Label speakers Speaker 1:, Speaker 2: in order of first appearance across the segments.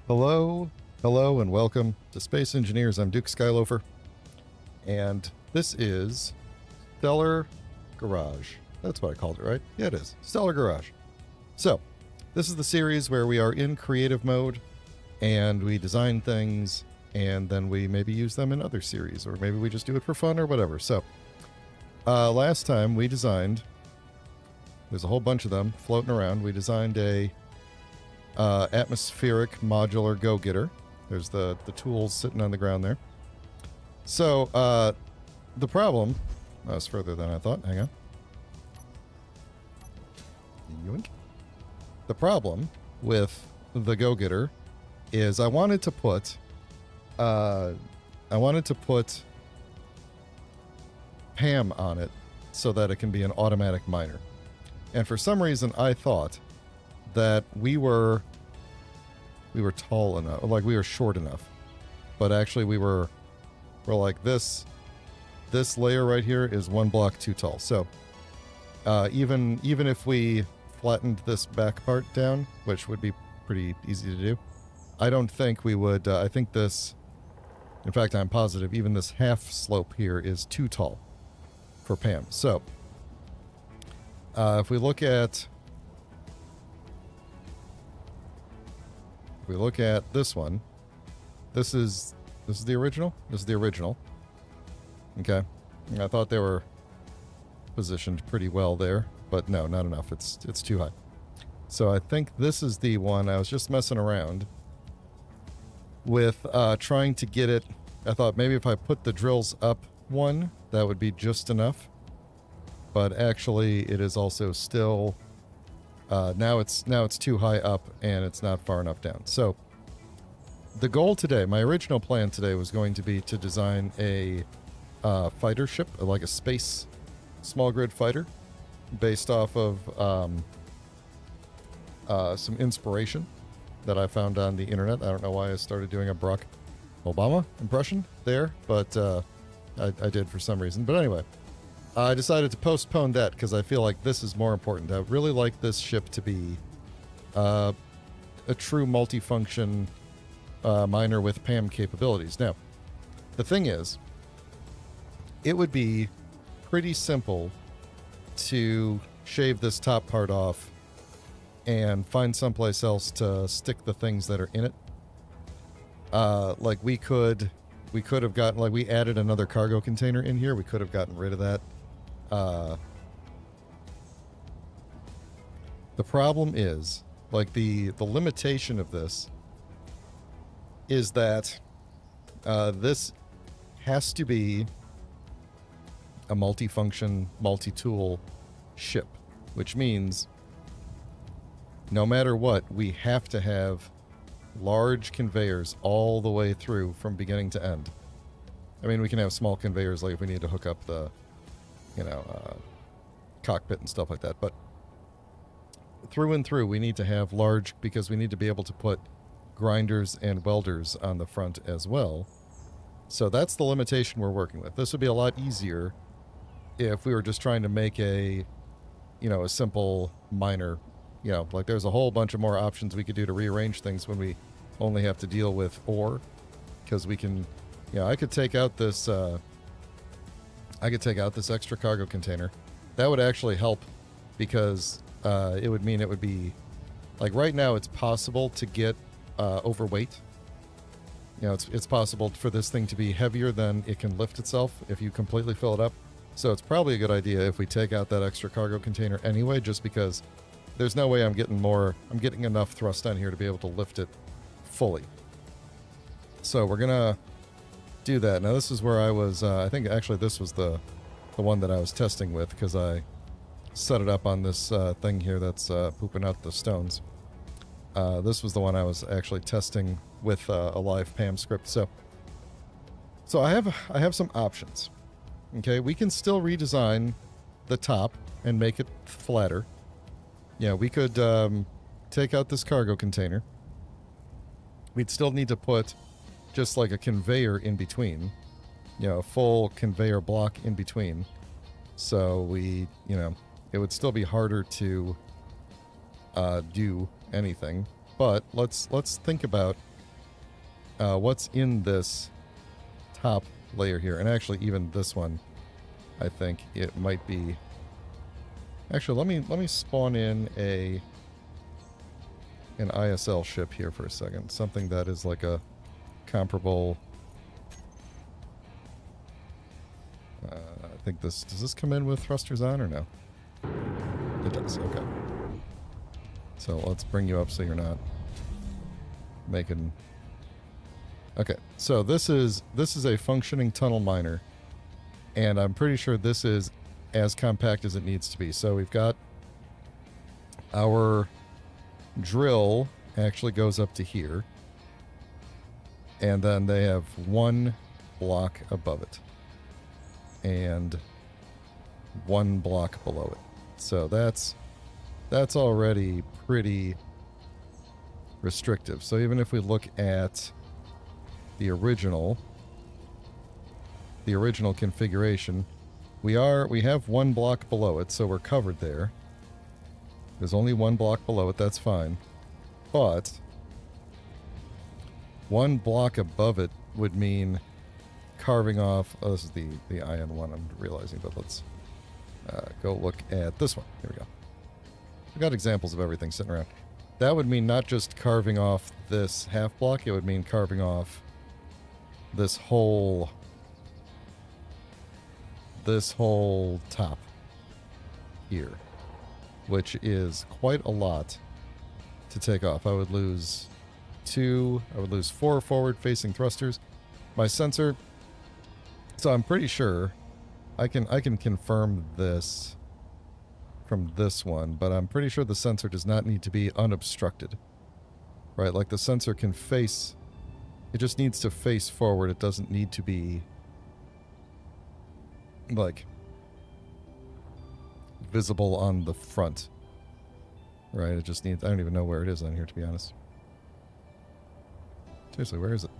Speaker 1: Hello, hello, and welcome to Space Engineers. I'm Duke Skyloafer, and this is Stellar Garage. That's what I called it, right? Yeah, it is. Stellar Garage. So, this is the series where we are in creative mode, and we design things, and then we maybe use them in other series, or maybe we just do it for fun or whatever. So, last time we designed, there's a whole bunch of them floating around. We designed a atmospheric modular go-getter. There's the tools sitting on the ground there. So the problem, that was further than I thought. Hang on. Yoink. The problem with the go-getter is I wanted to put PAM on it so that it can be an automatic miner. And for some reason I thought that we were tall enough, like we were short enough, but actually we're like this layer right here is one block too tall. So even if we flattened this back part down, which would be pretty easy to do, I don't think we would. I think this, in fact, I'm positive even this half slope here is too tall for PAM. So if we look at this one, this is the original. This is the original. Okay, and I thought they were positioned pretty well there, but no, not enough. It's too high. So I think this is the one. I was just messing around with trying to get it. I thought maybe if I put the drills up one, that would be just enough. But actually, it is also still. Now it's too high up and it's not far enough down. So the goal today, my original plan today was going to be to design a fighter ship, like a space small grid fighter, based off of some inspiration that I found on the internet. I don't know why I started doing a Barack Obama impression there, but I did for some reason. But anyway, I decided to postpone that because I feel like this is more important. I really like this ship to be a true multifunction miner with PAM capabilities. Now, the thing is, it would be pretty simple to shave this top part off and find someplace else to stick the things that are in it. Like we could have gotten, like we added another cargo container in here. We could have gotten rid of that. The problem is, like the limitation of this is that this has to be a multifunction, multi-tool ship, which means no matter what, we have to have large conveyors all the way through from beginning to end. I mean, we can have small conveyors, like if we need to hook up the cockpit and stuff like that. But through and through, we need to have large, because we need to be able to put grinders and welders on the front as well. So that's the limitation we're working with. This would be a lot easier if we were just trying to make a simple miner. Like there's a whole bunch of more options we could do to rearrange things when we only have to deal with ore, because we can, I could take out this extra cargo container. That would actually help, because it would mean it would be, like right now it's possible to get overweight. It's possible for this thing to be heavier than it can lift itself if you completely fill it up. So it's probably a good idea if we take out that extra cargo container anyway, just because there's no way I'm getting enough thrust on here to be able to lift it fully. So we're gonna do that. Now this is where I was, I think actually this was the one that I was testing with, because I set it up on this thing here that's pooping out the stones. This was the one I was actually testing with a live PAM script. So I have some options. Okay, we can still redesign the top and make it flatter. Yeah, we could take out this cargo container. We'd still need to put just like a conveyor in between, a full conveyor block in between. So we, it would still be harder to do anything. But let's think about what's in this top layer here. And actually, even this one, I think it might be... Actually, let me spawn in an ISL ship here for a second. Something that is like a comparable... I think this... Does this come in with thrusters on or no? It does, okay. So let's bring you up so you're not making... Okay, so this is a functioning tunnel miner, and I'm pretty sure this is as compact as it needs to be. So we've got our drill actually goes up to here, and then they have one block above it and one block below it. So that's already pretty restrictive. So even if we look at the original configuration, we have one block below it, so we're covered there. There's only one block below it, that's fine. But one block above it would mean carving off... Oh, this is the ion one, I'm realizing, but let's go look at this one. Here we go. We've got examples of everything sitting around. That would mean not just carving off this half block, it would mean carving off this whole top here, which is quite a lot to take off. I would lose 4 forward-facing thrusters. My sensor, so I'm pretty sure I can confirm this from this one, but I'm pretty sure the sensor does not need to be unobstructed. Right, like the sensor can face, it just needs to face forward. It doesn't need to be like visible on the front. Right, it just needs, I don't even know where it is on here, to be honest. Seriously, where is it?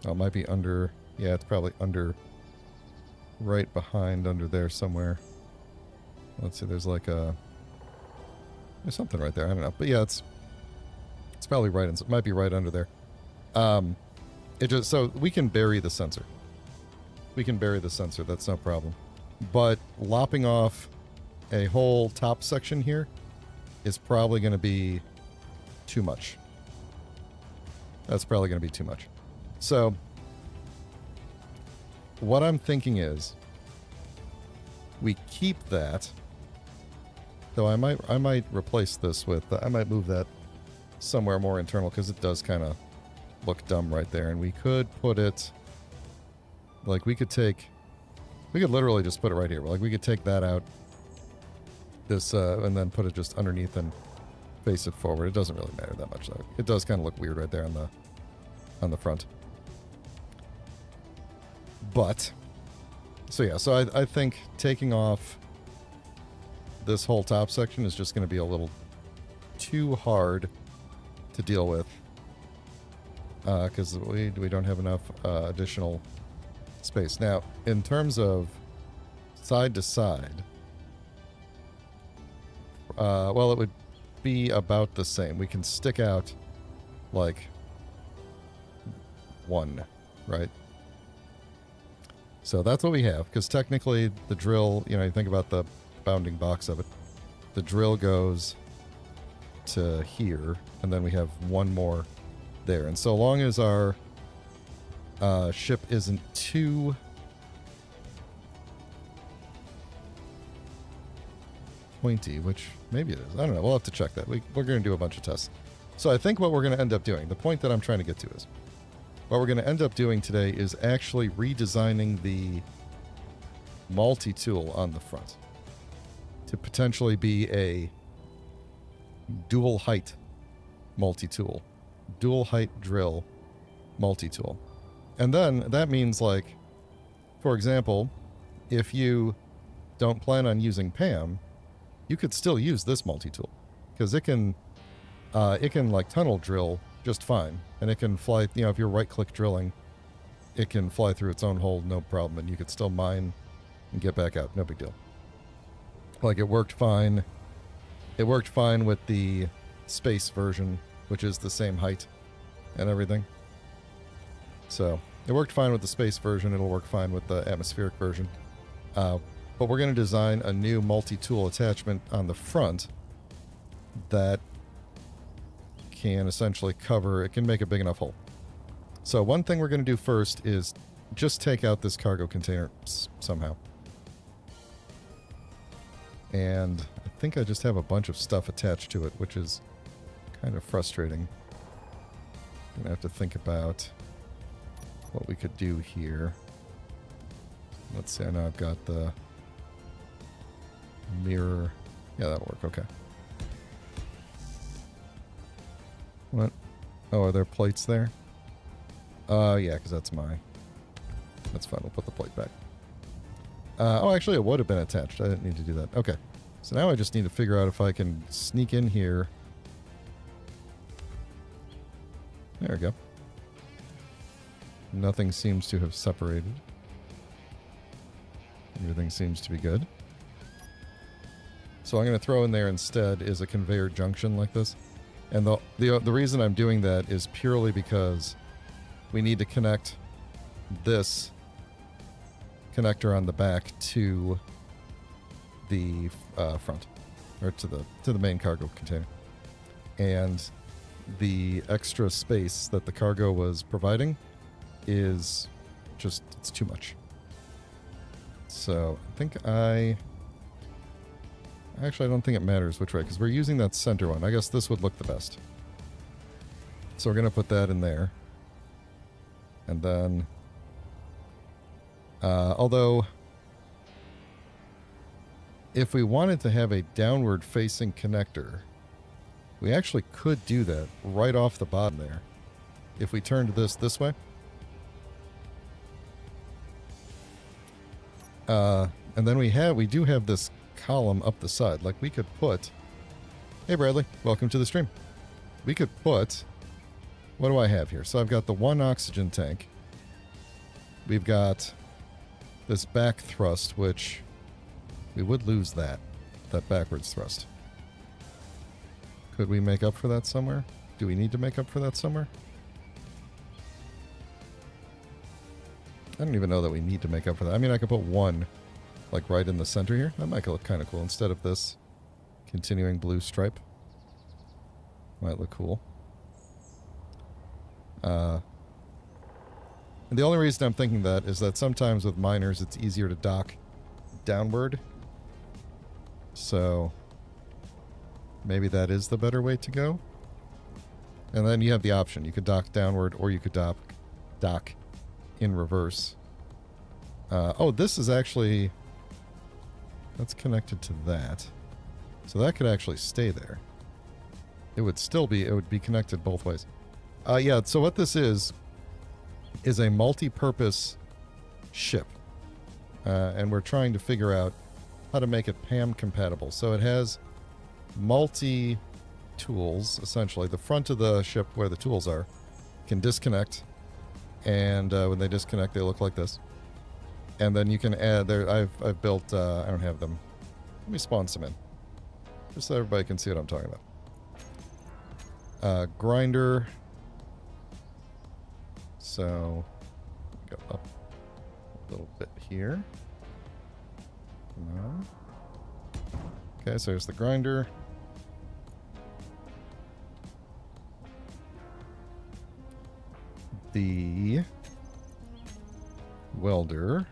Speaker 1: Oh, it might be under, yeah, it's probably under, right behind, under there somewhere. Let's see, there's like a... There's something right there, I don't know. But yeah, it's probably right, it might be right under there. It just, so we can bury the sensor. We can bury the sensor, that's no problem. But lopping off a whole top section here is probably going to be too much. That's probably going to be too much. So, what I'm thinking is, we keep that, though I might replace this with, I might move that somewhere more internal, because it does kind of look dumb right there, and we could put it, like we could literally just put it right here. Like we could take that out, this, and then put it just underneath and face it forward. It doesn't really matter that much though. It does kind of look weird right there on the front. But, so yeah, so I think taking off this whole top section is just going to be a little too hard to deal with, because we don't have enough additional space. Now, in terms of side to side, well, it would be about the same. We can stick out like one, right? So that's what we have, because technically the drill, you know, you think about the bounding box of it, the drill goes to here, and then we have one more there. And so long as our ship isn't too pointy, which maybe it is, I don't know, we'll have to check that. We're going to do a bunch of tests. So I think what we're going to end up doing, the point that I'm trying to get to is, what we're going to end up doing today is actually redesigning the multi-tool on the front to potentially be a dual height multi-tool, dual height drill multi-tool. And then that means, like, for example, if you don't plan on using PAM, you could still use this multi-tool, because it can like tunnel drill just fine, and it can fly, you know, if you're right-click drilling, it can fly through its own hole, no problem, and you could still mine and get back out, no big deal. Like, it worked fine. It worked fine with the space version, which is the same height and everything. So it worked fine with the space version. It'll work fine with the atmospheric version. But we're going to design a new multi-tool attachment on the front that can essentially cover, it can make a big enough hole. So one thing we're going to do first is just take out this cargo container somehow. And I think I just have a bunch of stuff attached to it, which is kind of frustrating. I'm going to have to think about what we could do here. Let's see, I know I've got the mirror. Yeah, that'll work, okay. What? Oh, are there plates there? Yeah, because that's my... That's fine, we'll put the plate back. Oh, actually, it would have been attached. I didn't need to do that. Okay. So now I just need to figure out if I can sneak in here. There we go. Nothing seems to have separated. Everything seems to be good. So I'm going to throw in there instead is a conveyor junction like this. And the reason I'm doing that is purely because we need to connect this connector on the back to the front, or to the main cargo container. And the extra space that the cargo was providing is just, it's too much. So I think actually I don't think it matters which way, because we're using that center one. I guess this would look the best. So we're going to put that in there. And then, although if we wanted to have a downward facing connector, we actually could do that right off the bottom there. If we turned this way. And then we do have this column up the side. Like we could put, hey Bradley, welcome to the stream. We could put, what do I have here? So I've got the one oxygen tank. We've got this back thrust, which we would lose that backwards thrust. Could we make up for that somewhere? Do we need to make up for that somewhere? I don't even know that we need to make up for that. I mean, I could put one, like, right in the center here. That might look kind of cool. Instead of this continuing blue stripe. Might look cool. And the only reason I'm thinking that is that sometimes with miners, it's easier to dock downward. So maybe that is the better way to go. And then you have the option. You could dock downward, or you could dock in reverse. Oh, this is actually... That's connected to that. So that could actually stay there. It would still be... It would be connected both ways. Yeah, so what this is a multi-purpose ship. And we're trying to figure out how to make it PAM compatible. So it has multi-tools, essentially. The front of the ship, where the tools are, can disconnect. And when they disconnect, they look like this. And then you can add there. I've built. I don't have them. Let me spawn some in, just so everybody can see what I'm talking about. Grinder. So go up a little bit here. No. Okay, so here's the grinder. The welder.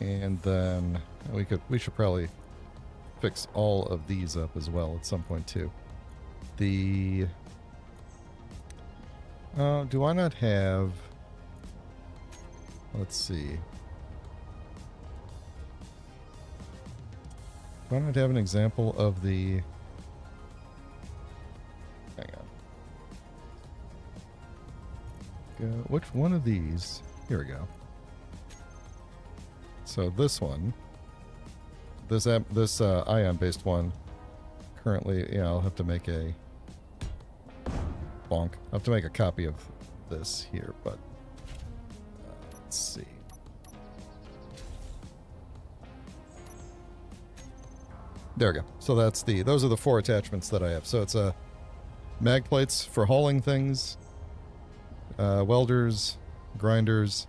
Speaker 1: And then we should probably fix all of these up as well at some point too. The do I not have, let's see. Do I not have an example of the... Hang on. Which one of these? Here we go. So this one, this ion-based one, currently, yeah, I'll have to make a bonk. I'll have to make a copy of this here, but let's see. There we go. So those are the 4 attachments that I have. So it's mag plates for hauling things, welders, grinders,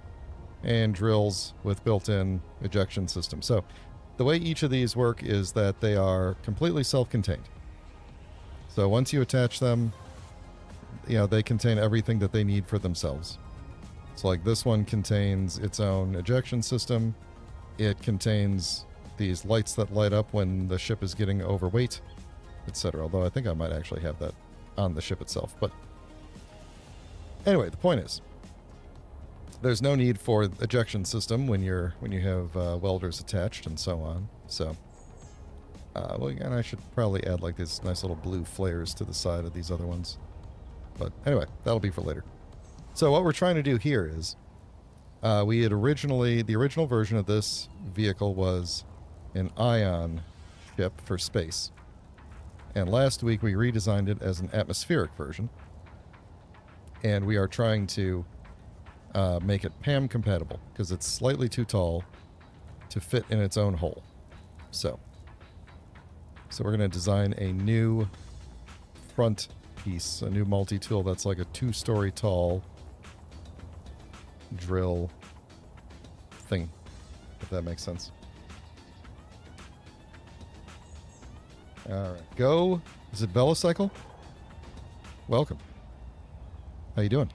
Speaker 1: and drills with built-in ejection system. So the way each of these work is that they are completely self-contained. So once you attach them, they contain everything that they need for themselves. So like this one contains its own ejection system. It contains these lights that light up when the ship is getting overweight, etc. Although I think I might actually have that on the ship itself. But anyway, the point is, there's no need for ejection system when you have welders attached and so on. So, and I should probably add like these nice little blue flares to the side of these other ones. But anyway, that'll be for later. So what we're trying to do here is, the original version of this vehicle was an ion ship for space. And last week we redesigned it as an atmospheric version. And we are trying to make it PAM compatible because it's slightly too tall to fit in its own hole. So we're going to design a new front piece, a new multi-tool that's like a 2-story tall drill thing, if that makes sense. All right, go. Is it Velocycle? Welcome. How you doing?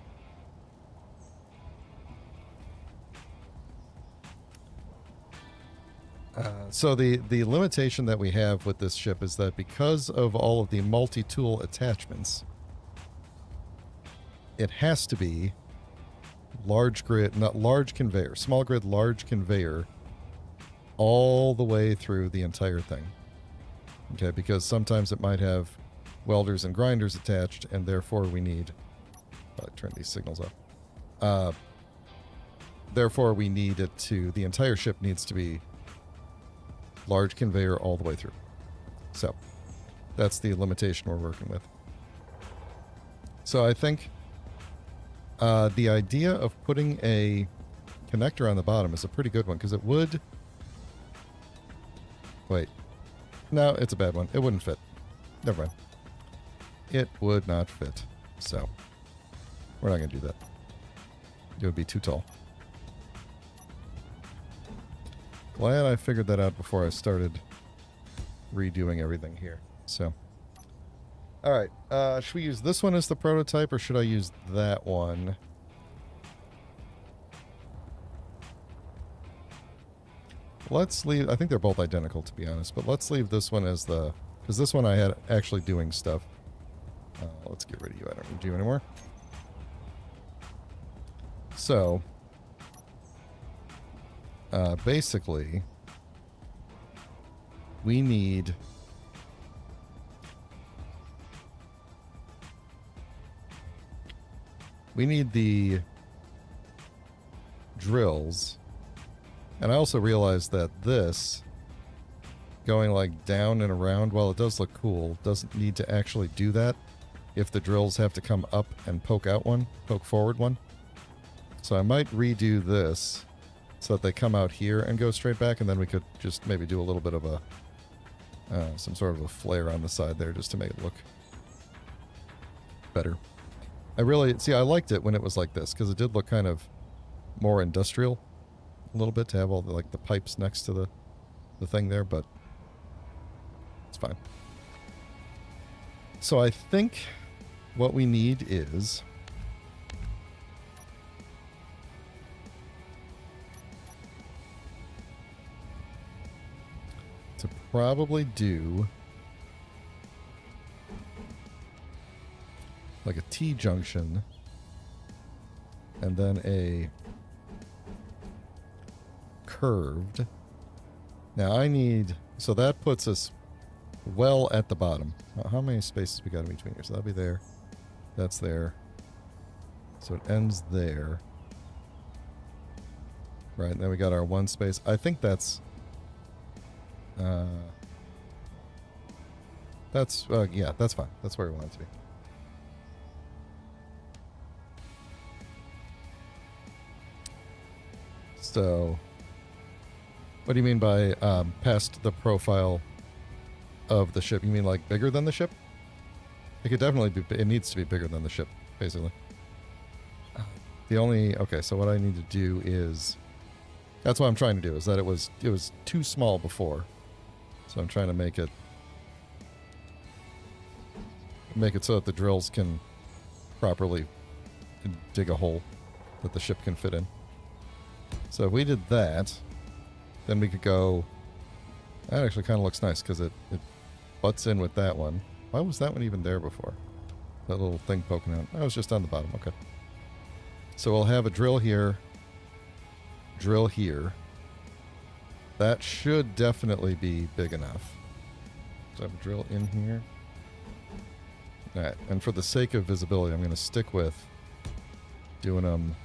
Speaker 1: So the limitation that we have with this ship is that because of all of the multi-tool attachments, it has to be large grid, not large conveyor, small grid, large conveyor, all the way through the entire thing. Okay, because sometimes it might have welders and grinders attached, and therefore we need... turn these signals off. Therefore we need it to... The entire ship needs to be large conveyor all the way through. So, that's the limitation we're working with. So I think the idea of putting a connector on the bottom is a pretty good one, because it would... Wait. No, it's a bad one. It wouldn't fit. Never mind. It would not fit. So, we're not going to do that. It would be too tall. Glad I figured that out before I started redoing everything here. So, alright. Should we use this one as the prototype, or should I use that one? Let's leave... I think they're both identical, to be honest. But let's leave this one as the... Because this one I had actually doing stuff. Let's get rid of you. I don't need you anymore. So... basically... we need... we need the drills. And I also realized that this, going like down and around, while it does look cool, doesn't need to actually do that if the drills have to come up and poke forward one. So I might redo this so that they come out here and go straight back, and then we could just maybe do a little bit of a, some sort of a flare on the side there just to make it look better. I liked it when it was like this, because it did look kind of more industrial. A little bit, to have all the pipes next to the thing there, but it's fine. So I think what we need is to probably do like a T-junction and then a curved. Now I need... So that puts us well at the bottom. How many spaces we got in between here? So that'll be there. That's there. So it ends there. Right, and then we got our one space. I think that's... yeah, that's fine. That's where we want it to be. So... What do you mean by past the profile of the ship. You mean like bigger than the ship? It could definitely be, it needs to be bigger than the ship, basically. The only, okay, so what I need to do is, that's what I'm trying to do, is that it was too small before. So I'm trying to make it so that the drills can properly dig a hole that the ship can fit in. So if we did that, then we could go, that actually kind of looks nice because it butts in with that one. Why was that one even there before? That little thing poking out. That was just on the bottom. Okay. So we'll have a drill here. Drill here. That should definitely be big enough. So I have a drill in here. Alright, and for the sake of visibility, I'm going to stick with doing them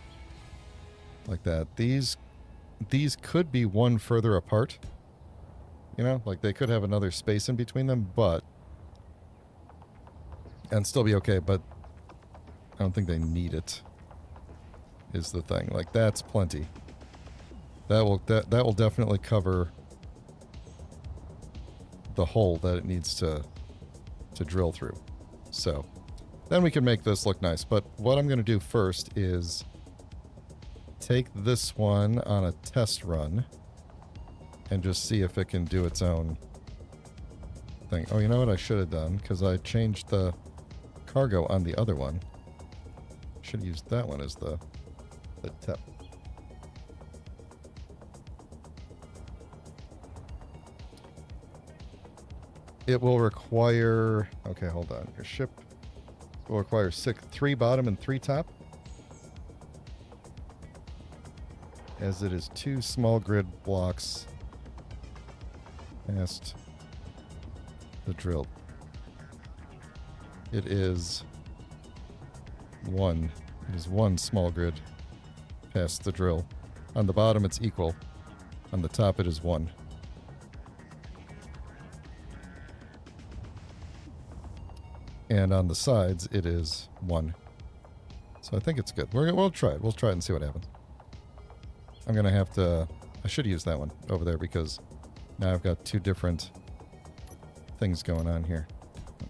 Speaker 1: like that. These could be one further apart. You know, like they could have another space in between them, but... and still be okay, but I don't think they need it, is the thing. Like, that's plenty. That will definitely cover the hole that it needs to drill through. So, then we can make this look nice. But what I'm going to do first is take this one on a test run and just see if it can do its own thing. Oh, you know what I should have done? Because I changed the cargo on the other one. Should have used that one as the tip. It will require... okay, hold on. Your ship will require 3 bottom and 3 top. As it is 2 small grid blocks past the drill. It is 1. It is 1 small grid past the drill. On the bottom, it's equal. On the top, it is 1. And on the sides, it is 1. So I think it's good. We'll try it. We'll try it and see what happens. I'm going to have to... I should use that one over there because now I've got 2 different things going on here.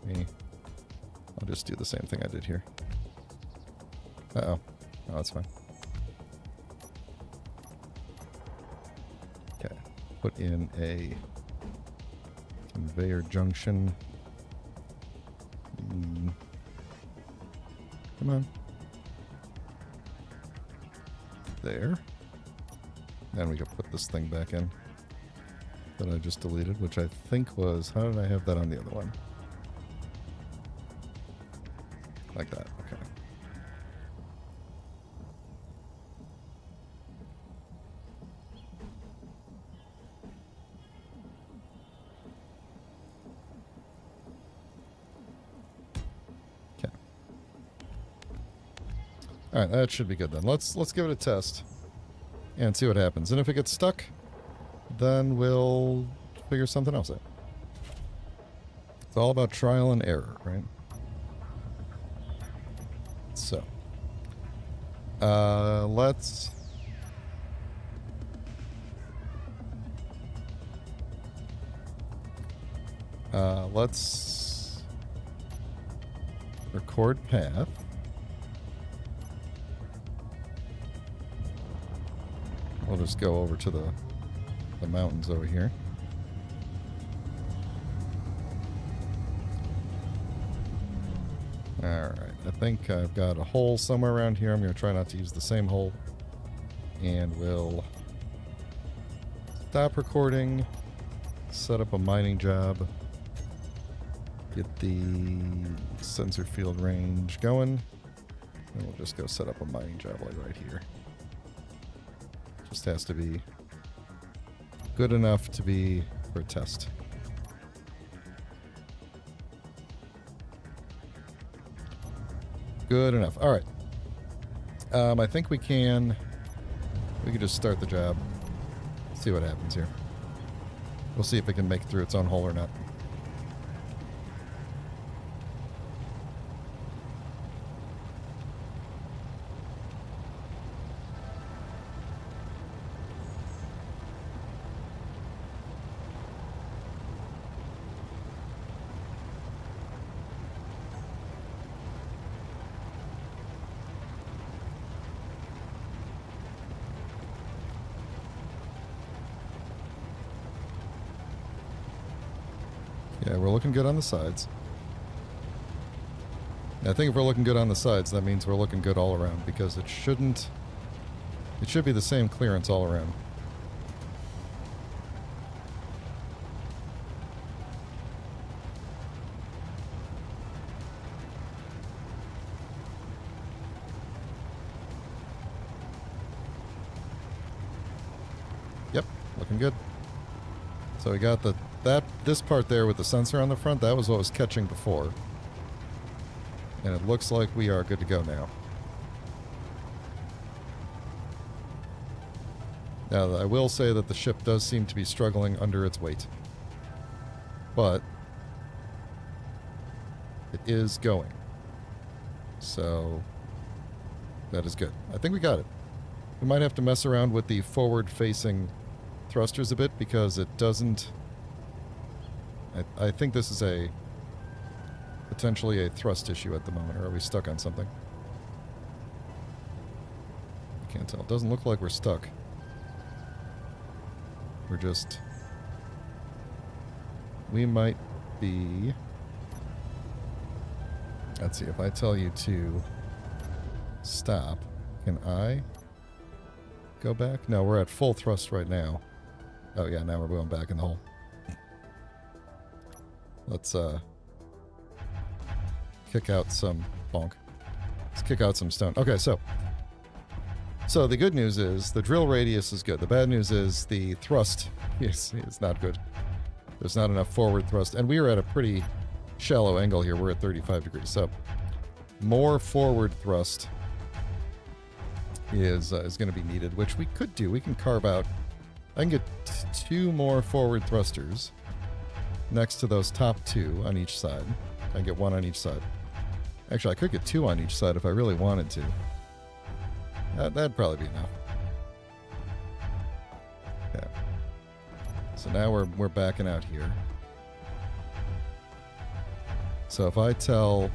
Speaker 1: I'll just do the same thing I did here. Uh-oh. Oh, that's fine. Okay. Put in a conveyor junction. Come on. There. Then we can put this thing back in that I just deleted, which I think was... how did I have that on the other one? Like that. Okay. Alright, that should be good then. Let's give it a test and see what happens. And if it gets stuck, then we'll figure something else out. It's all about trial and error, right? So, let's record path. We'll just go over to the mountains over here. Alright, I think I've got a hole somewhere around here. I'm going to try not to use the same hole. And we'll stop recording, set up a mining job, get the sensor field range going, and we'll just go set up a mining job like right here. Just has to be good enough to be for a test. Good enough. All right. I think we can just start the job. See what happens here. We'll see if it can make it through its own hole or not. Yeah, we're looking good on the sides. I think if we're looking good on the sides, that means we're looking good all around, because it should be the same clearance all around. Yep, looking good. So we got this part there with the sensor on the front, that was what was catching before. And it looks like we are good to go now. Now, I will say that the ship does seem to be struggling under its weight. But it is going. So that is good. I think we got it. We might have to mess around with the forward-facing thrusters a bit, because it doesn't... I think this is potentially a thrust issue at the moment. Or are we stuck on something? I can't tell. It doesn't look like we're stuck. We're just... We might be... Let's see, if I tell you to stop, can I go back? No, we're at full thrust right now. Oh yeah, now we're going back in the hole. Let's kick out some bonk. Let's kick out some stone. Okay, so the good news is the drill radius is good. The bad news is the thrust is not good. There's not enough forward thrust, and we are at a pretty shallow angle here. We're at 35 degrees, so more forward thrust is going to be needed, which we could do. We can carve out. I can get 2 more forward thrusters next to those top 2 on each side. I can get 1 on each side. Actually, I could get 2 on each side if I really wanted to. That'd probably be enough. Yeah. So now we're backing out here. So if I tell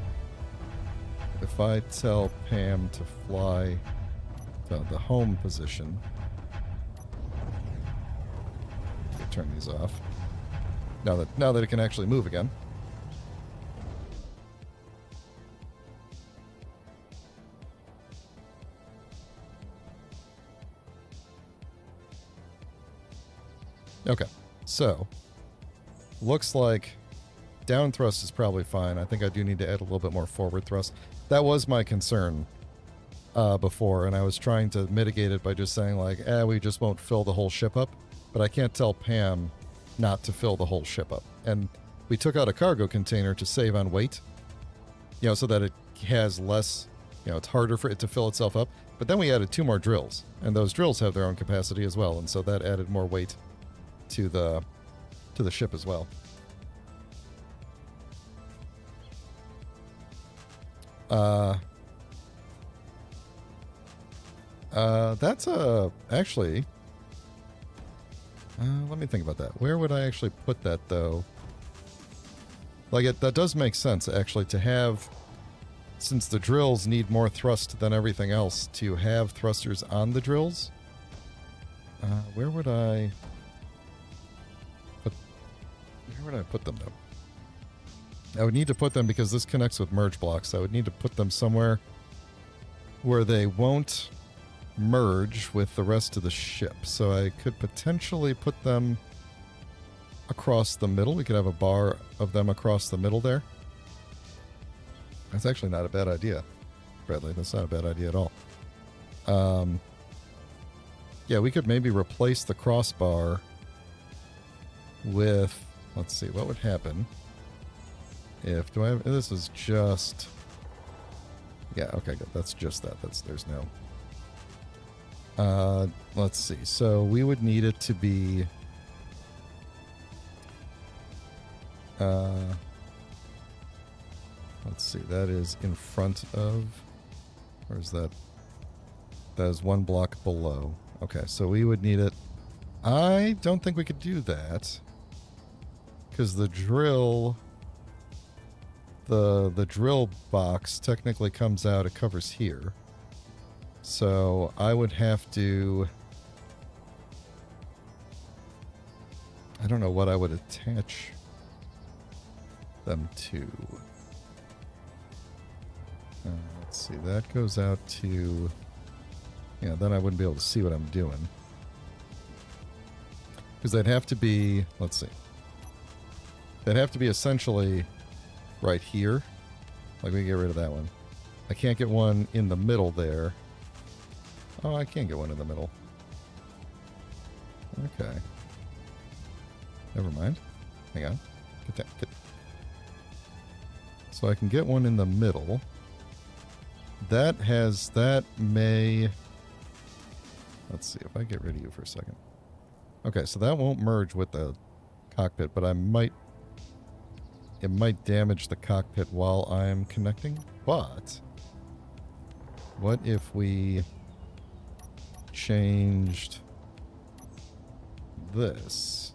Speaker 1: PAM to fly to the home position, turn these off. Now that it can actually move again. Okay, so looks like down thrust is probably fine. I think I do need to add a little bit more forward thrust. That was my concern before, and I was trying to mitigate it by just saying like, we just won't fill the whole ship up. But I can't tell PAM not to fill the whole ship up. And we took out a cargo container to save on weight, so that it has less, it's harder for it to fill itself up. But then we added 2 more drills, and those drills have their own capacity as well, and so that added more weight to the ship as well. That's actually... let me think about that. Where would I actually put that, though? Like, that does make sense, actually, to have... Since the drills need more thrust than everything else, to have thrusters on the drills. Where would I put them, though? I would need to put them, because this connects with merge blocks, I would need to put them somewhere where they won't merge with the rest of the ship. So I could potentially put them across the middle. We could have a bar of them across the middle there. That's actually not a bad idea, Bradley. That's not a bad idea at all. Yeah, we could maybe replace the crossbar with... Let's see, what would happen if... This is just... Yeah, okay, good. That's just that. There's no... let's see. So we would need it to be... let's see. That is in front of... Or is that... That is 1 block below. Okay, so we would need it... I don't think we could do that. Because the drill... The drill box technically comes out. It covers here. So I would have to... I don't know what I would attach. them to. Let's see, that goes out to... Yeah, then I wouldn't be able to see what I'm doing. Because they'd have to be... Let's see. They'd have to be essentially right here. Like, we can get rid of that one. I can't get one in the middle there. Oh, I can get one in the middle. Okay. Never mind. Hang on. Get that. So I can get one in the middle. That may... Let's see if I get rid of you for a second. Okay, so that won't merge with the cockpit, but it might damage the cockpit while I'm connecting. But what if we changed this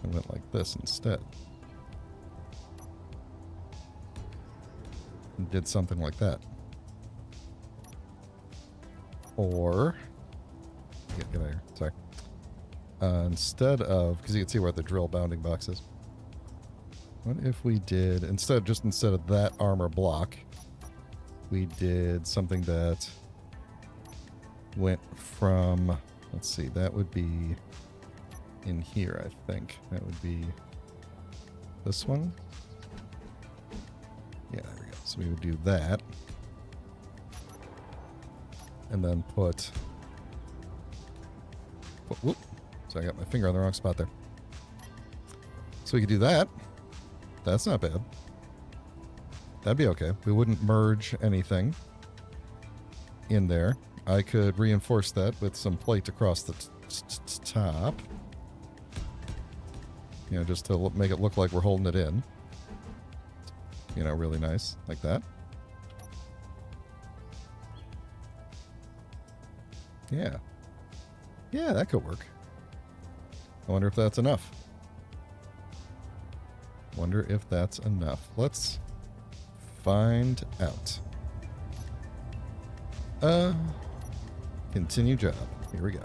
Speaker 1: and went like this instead? And did something like that. Or get out of here. Sorry. Instead of, because you can see where the drill bounding box is. What if we did, instead of that armor block, we did something that went from, let's see, that would be in here, I think. That would be this one. Yeah, there we go. So we would do that. And then put whoop. So I got my finger on the wrong spot there. So we could do that. That's not bad. That'd be okay. We wouldn't merge anything in there. I could reinforce that with some plate across the top. You know, just to make it look like we're holding it in. You know, really nice. Like that. Yeah. Yeah, that could work. I wonder if that's enough. Wonder if that's enough. Let's find out. Continue job. Here we go.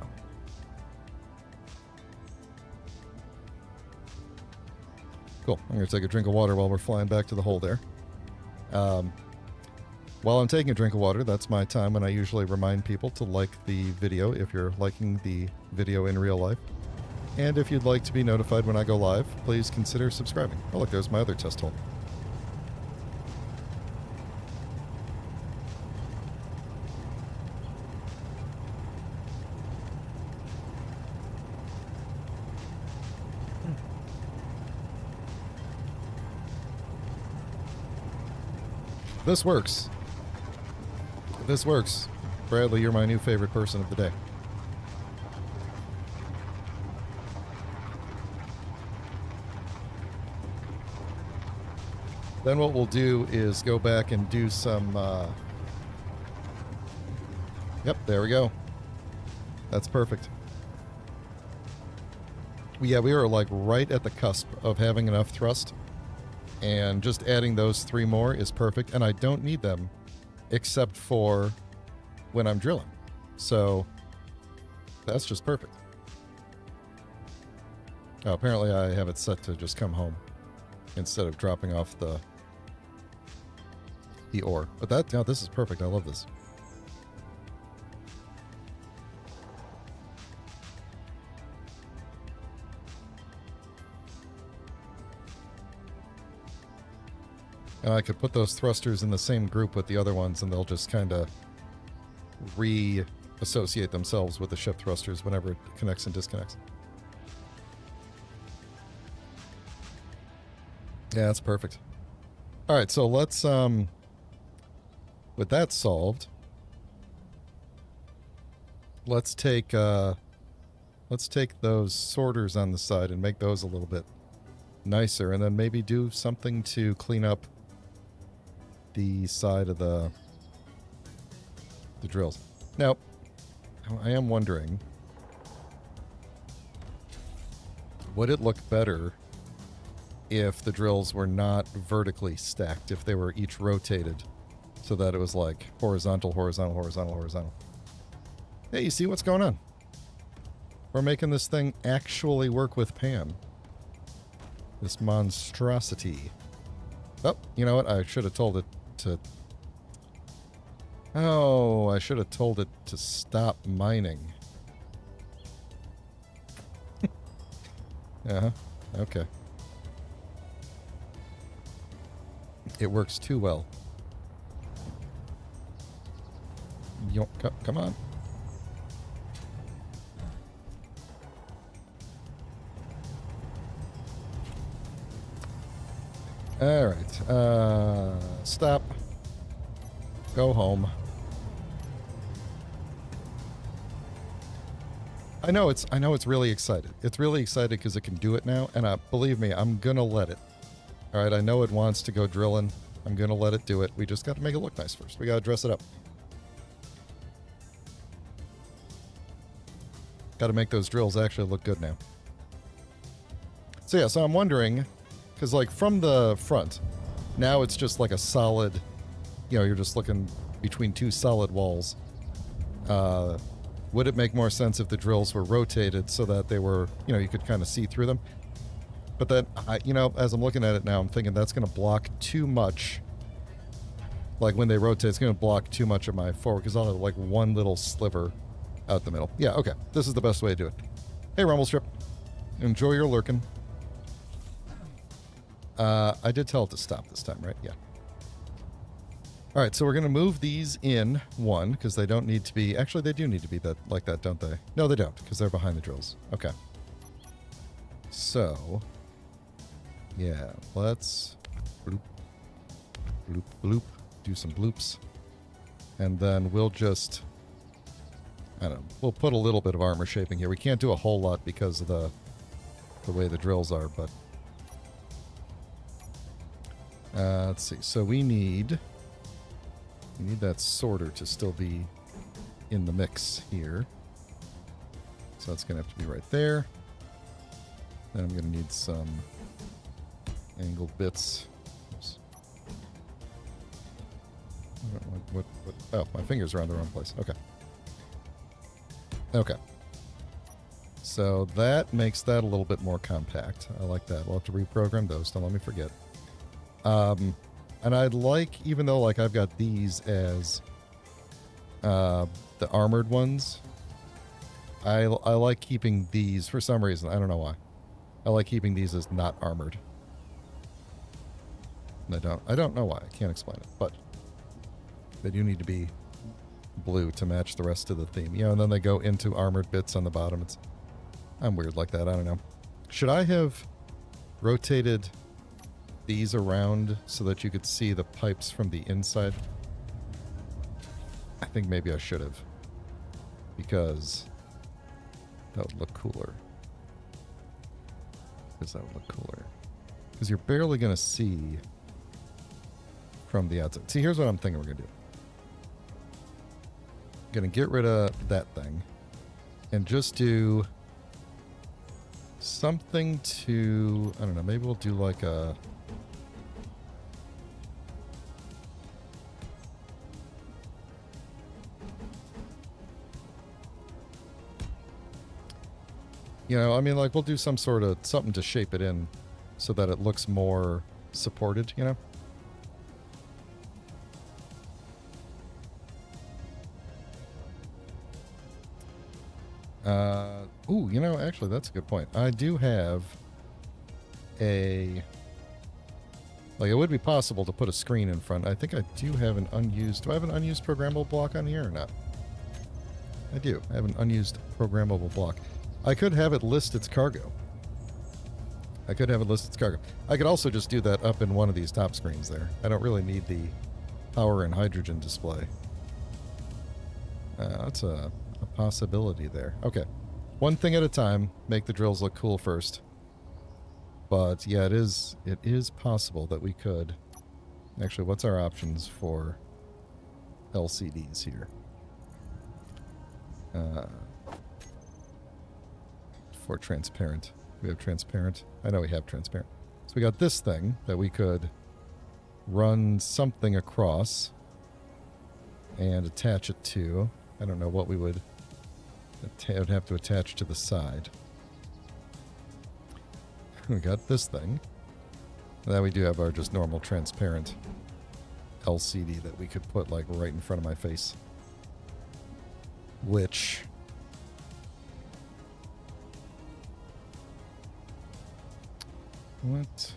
Speaker 1: Cool. I'm going to take a drink of water while we're flying back to the hole there. While I'm taking a drink of water, that's my time when I usually remind people to like the video if you're liking the video in real life. And if you'd like to be notified when I go live, please consider subscribing. Oh, look, there's my other test hole. This works. This works. Bradley, you're my new favorite person of the day. Then what we'll do is go back and do some... Yep, there we go. That's perfect. Yeah, we are like right at the cusp of having enough thrust. And just adding those 3 more is perfect. And I don't need them except for when I'm drilling. So that's just perfect. Oh, apparently I have it set to just come home instead of dropping off the ore. But that, no, this is perfect. I love this. And I could put those thrusters in the same group with the other ones, and they'll just kind of re-associate themselves with the ship thrusters whenever it connects and disconnects. Yeah, that's perfect. All right, so let's, with that solved, let's take those sorters on the side and make those a little bit nicer, and then maybe do something to clean up the side of the drills. Now, I am wondering, would it look better if the drills were not vertically stacked, if they were each rotated so that it was like horizontal, horizontal, horizontal, horizontal? Hey, you see what's going on? We're making this thing actually work with PAM. This monstrosity. Oh, you know what? I should have told it to... Oh, I should have told it to stop mining. Uh-huh. Okay. It works too well. Yo, come on. All right. Stop. Go home. I know it's really excited. It's really excited because it can do it now, and believe me, I'm gonna let it. All right, I know it wants to go drilling. I'm gonna let it do it. We just got to make it look nice first. We gotta dress it up. Got to make those drills actually look good now. So yeah, so I'm wondering, because like from the front, now it's just like a solid, you know, you're just looking between two solid walls. Would it make more sense if the drills were rotated so that they were, you know, you could kind of see through them? But then, you know, as I'm looking at it now, I'm thinking that's going to block too much. Like when they rotate, it's going to block too much of my forward because I'll have like one little sliver out the middle. Yeah, okay. This is the best way to do it. Hey, Rumblestrip. Enjoy your lurking. I did tell it to stop this time, right? Yeah. All right, so we're going to move these in one because they don't need to be... Actually, they do need to be that like that, don't they? No, they don't because they're behind the drills. Okay. So, yeah, let's bloop, bloop, bloop, do some bloops. And then we'll just... I don't know. We'll put a little bit of armor shaping here. We can't do a whole lot because of the way the drills are, but... let's see. So we need that sorter to still be in the mix here. So that's going to have to be right there. Then I'm going to need some angled bits. Oops. What? Oh, my fingers are on the wrong place. Okay. Okay. So that makes that a little bit more compact. I like that. We'll have to reprogram those. Don't let me forget. And I'd like, even though like I've got these as the armored ones, I like keeping these for some reason. I don't know why. I like keeping these as not armored. And I don't know why. I can't explain it, but they do need to be blue to match the rest of the theme. You know, and then they go into armored bits on the bottom. I'm weird like that. I don't know. Should I have rotated these around so that you could see the pipes from the inside? I think maybe I should have, because that would look cooler. Because you're barely going to see from the outside. See, here's what I'm thinking we're going to do. I'm going to get rid of that thing and just do something to, I don't know, maybe we'll do like a... You know, I mean, like, we'll do some sort of something to shape it in so that it looks more supported, you know? Ooh, you know, actually, that's a good point. I do have a... Like, it would be possible to put a screen in front. I think I do have an unused... Do I have an unused programmable block on here or not? I do. I have an unused programmable block. I could have it list its cargo. I could also just do that up in one of these top screens there. I don't really need the power and hydrogen display. That's a possibility there. Okay. One thing at a time. Make the drills look cool first. But yeah, it is possible that we could... Actually, what's our options for LCDs here? For transparent. We have transparent. I know we have transparent. So we got this thing that we could run something across and attach it to. I don't know what we would have to attach to the side. We got this thing. And then we do have our just normal transparent LCD that we could put like right in front of my face. Which... What?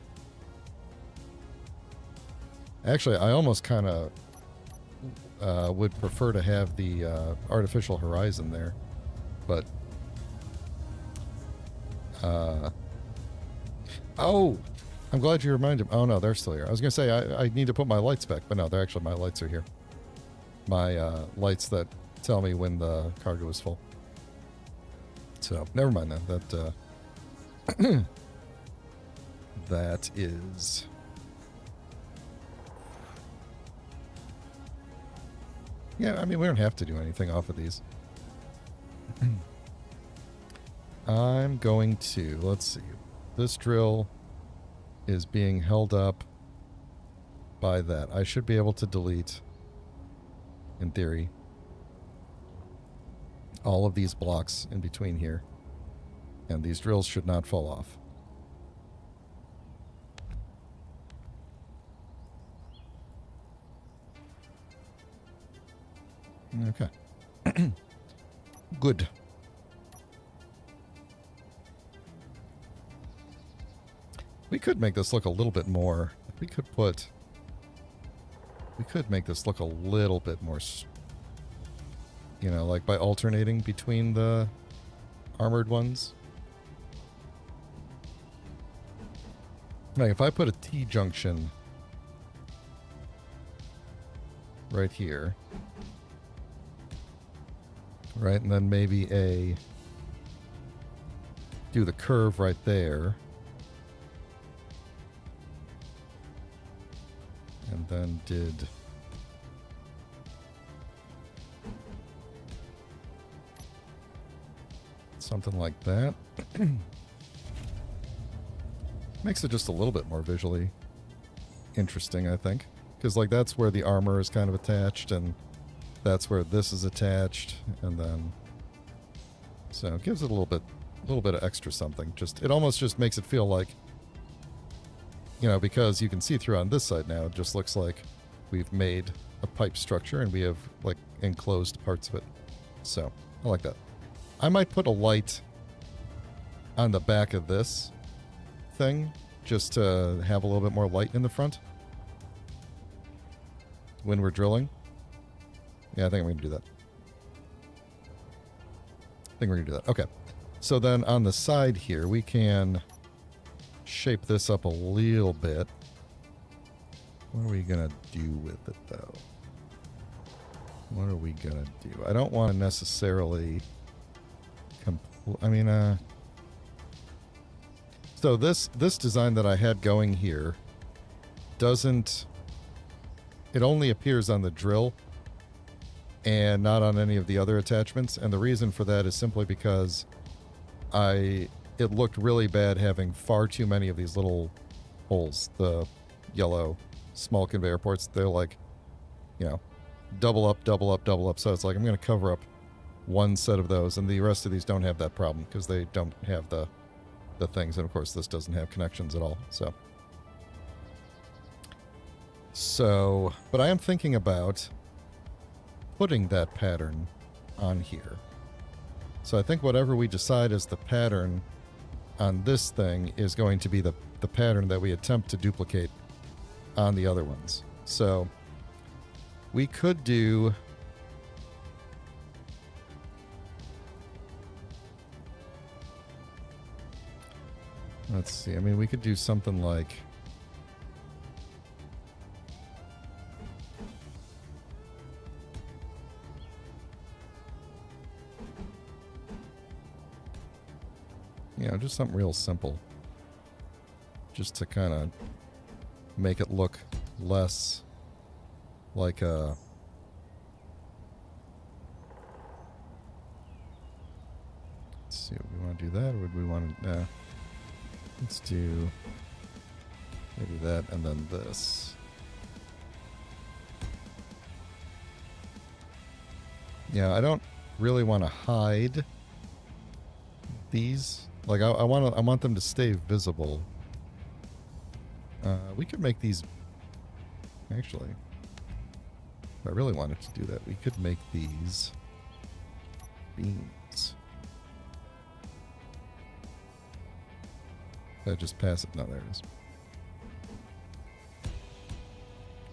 Speaker 1: Actually, I almost kind of would prefer to have the artificial horizon there, but oh, I'm glad you reminded me. Oh no, they're still here. I was gonna say I need to put my lights back, but no, they're actually, my lights are here. My lights that tell me when the cargo is full. So never mind then. That that is. Yeah, I mean, we don't have to do anything off of these. I'm going to, let's see. This drill is being held up by that. I should be able to delete, in theory, all of these blocks in between here. And these drills should not fall off. Okay. Good. We could make this look a little bit more... We could make this look a little bit more... You know, like by alternating between the armored ones. Like if I put a T-junction right here... Right, and then maybe do the curve right there. And then did... something like that. Makes it just a little bit more visually interesting, I think. Because, like, that's where the armor is kind of attached, and that's where this is attached, and then... So, it gives it a little bit of extra something. Just, it almost just makes it feel like, you know, because you can see through on this side now, it just looks like we've made a pipe structure, and we have, like, enclosed parts of it. So, I like that. I might put a light on the back of this thing, just to have a little bit more light in the front when we're drilling. Yeah, I think I'm going to do that. Okay. So then on the side here, we can shape this up a little bit. What are we going to do with it, though? What are we going to do? I don't want to necessarily... So this design that I had going here doesn't... It only appears on the drill and not on any of the other attachments, and the reason for that is simply because it looked really bad having far too many of these little holes, the yellow small conveyor ports. They're like, you know, double up, so it's like I'm going to cover up one set of those, and the rest of these don't have that problem because they don't have the things, and of course this doesn't have connections at all. So, but I am thinking about putting that pattern on here. So I think whatever we decide is the pattern on this thing is going to be the pattern that we attempt to duplicate on the other ones. So we could do... Let's see, I mean, we could do something like... You know, just something real simple. Just to kind of make it look less like a... Let's see, would we want to do that, or would we want to... Nah. Let's do maybe that and then this. Yeah, I don't really want to hide these. Like I want them to stay visible. We could make these... Actually, if I really wanted to do that, we could make these beams. Did I just pass it? No, there it is.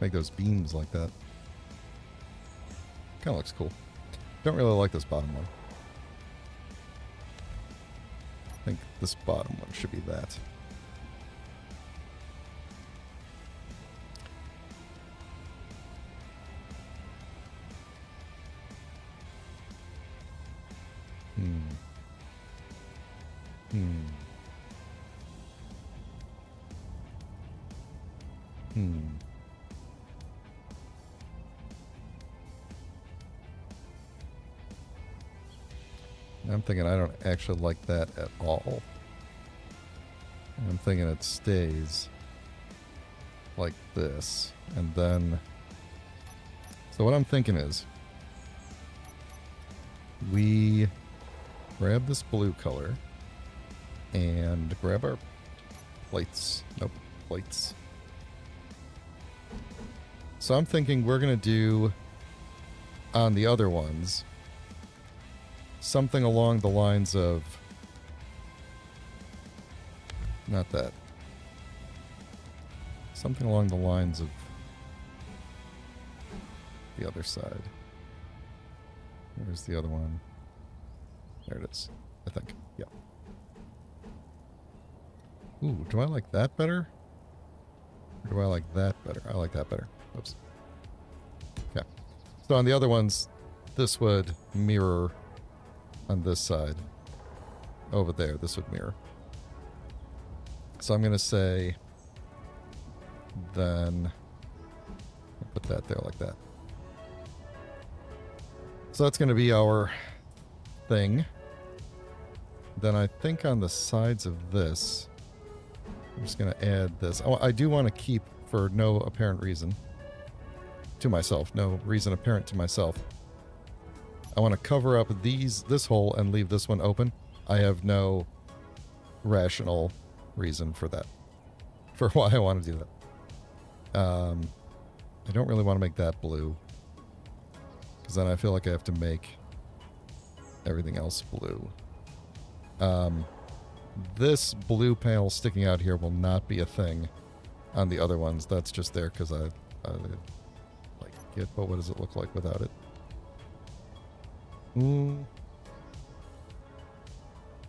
Speaker 1: Make those beams like that. Kind of looks cool. Don't really like this bottom one. I think this bottom one should be that. I'm thinking I don't actually like that at all. I'm thinking it stays like this. And then... So what I'm thinking is... we grab this blue color and grab our plates. Nope, plates. So I'm thinking we're going to do on the other ones something along the lines of... Not that. Something along the lines of the other side. Where's the other one? There it is, I think. Yeah. Ooh, do I like that better? Or do I like that better? I like that better. Oops. Okay. So on the other ones, this would mirror on this side. Over there, this would mirror. So I'm going to say, then, put that there like that. So that's going to be our thing. Then I think on the sides of this, I'm just going to add this. Oh, I do want to keep, for no apparent reason, to myself, no reason apparent to myself, I want to cover up this hole and leave this one open. I have no rational reason for that, for why I want to do that. I don't really want to make that blue, because then I feel like I have to make everything else blue. This blue panel sticking out here will not be a thing on the other ones. That's just there because I like it, but what does it look like without it?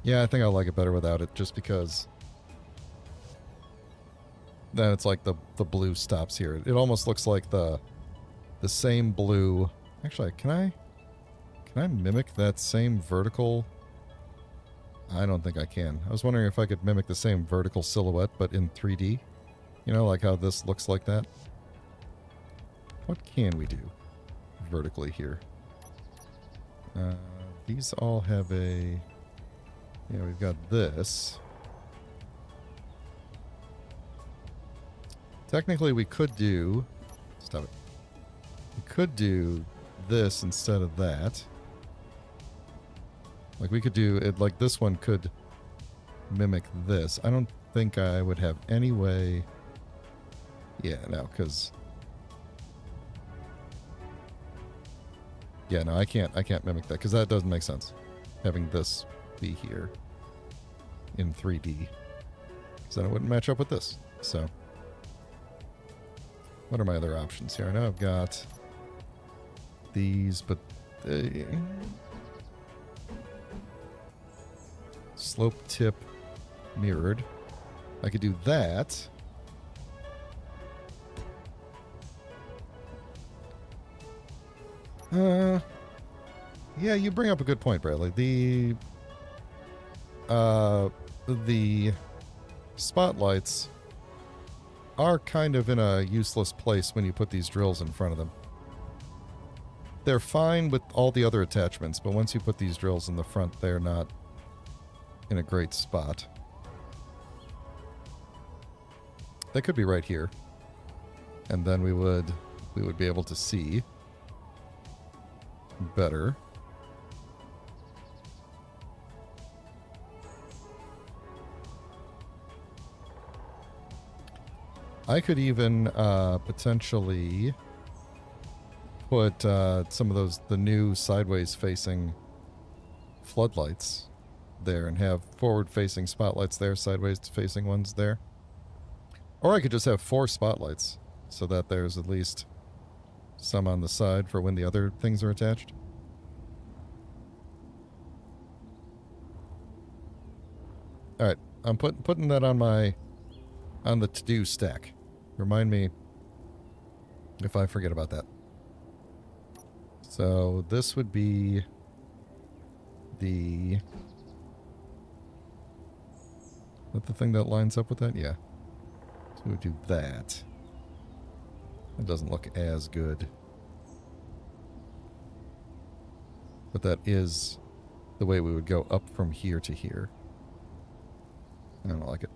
Speaker 1: Yeah, I think I like it better without it, just because then it's like the blue stops here. It almost looks like the same blue. Actually, can I mimic that same vertical? I don't think I can. I was wondering if I could mimic the same vertical silhouette, but in 3D. You know, like how this looks like that. What can we do vertically here? These all have a... Yeah, we've got this. Technically, we could do... Stop it. We could do this instead of that. Like, we could do it, like, this one could mimic this. I don't think I would have any way... Yeah, no, because... Yeah, no, I can't mimic that, because that doesn't make sense. Having this be here in 3D. Because then it wouldn't match up with this. So, what are my other options here? I know I've got these, but they... Slope tip mirrored. I could do that. Yeah, you bring up a good point, Bradley. The spotlights are kind of in a useless place when you put these drills in front of them. They're fine with all the other attachments, but once you put these drills in the front, they're not in a great spot. They could be right here. And then we would be able to see better. I could even potentially put some of those, the new sideways facing floodlights there and have forward facing spotlights there, sideways facing ones there. Or I could just have 4 spotlights so that there's at least some on the side for when the other things are attached. Alright, I'm putting that on the to-do stack. Remind me if I forget about that. So this would be the... Is that the thing that lines up with that? Yeah. So we would do that. It doesn't look as good. But that is the way we would go up from here to here. I don't like it.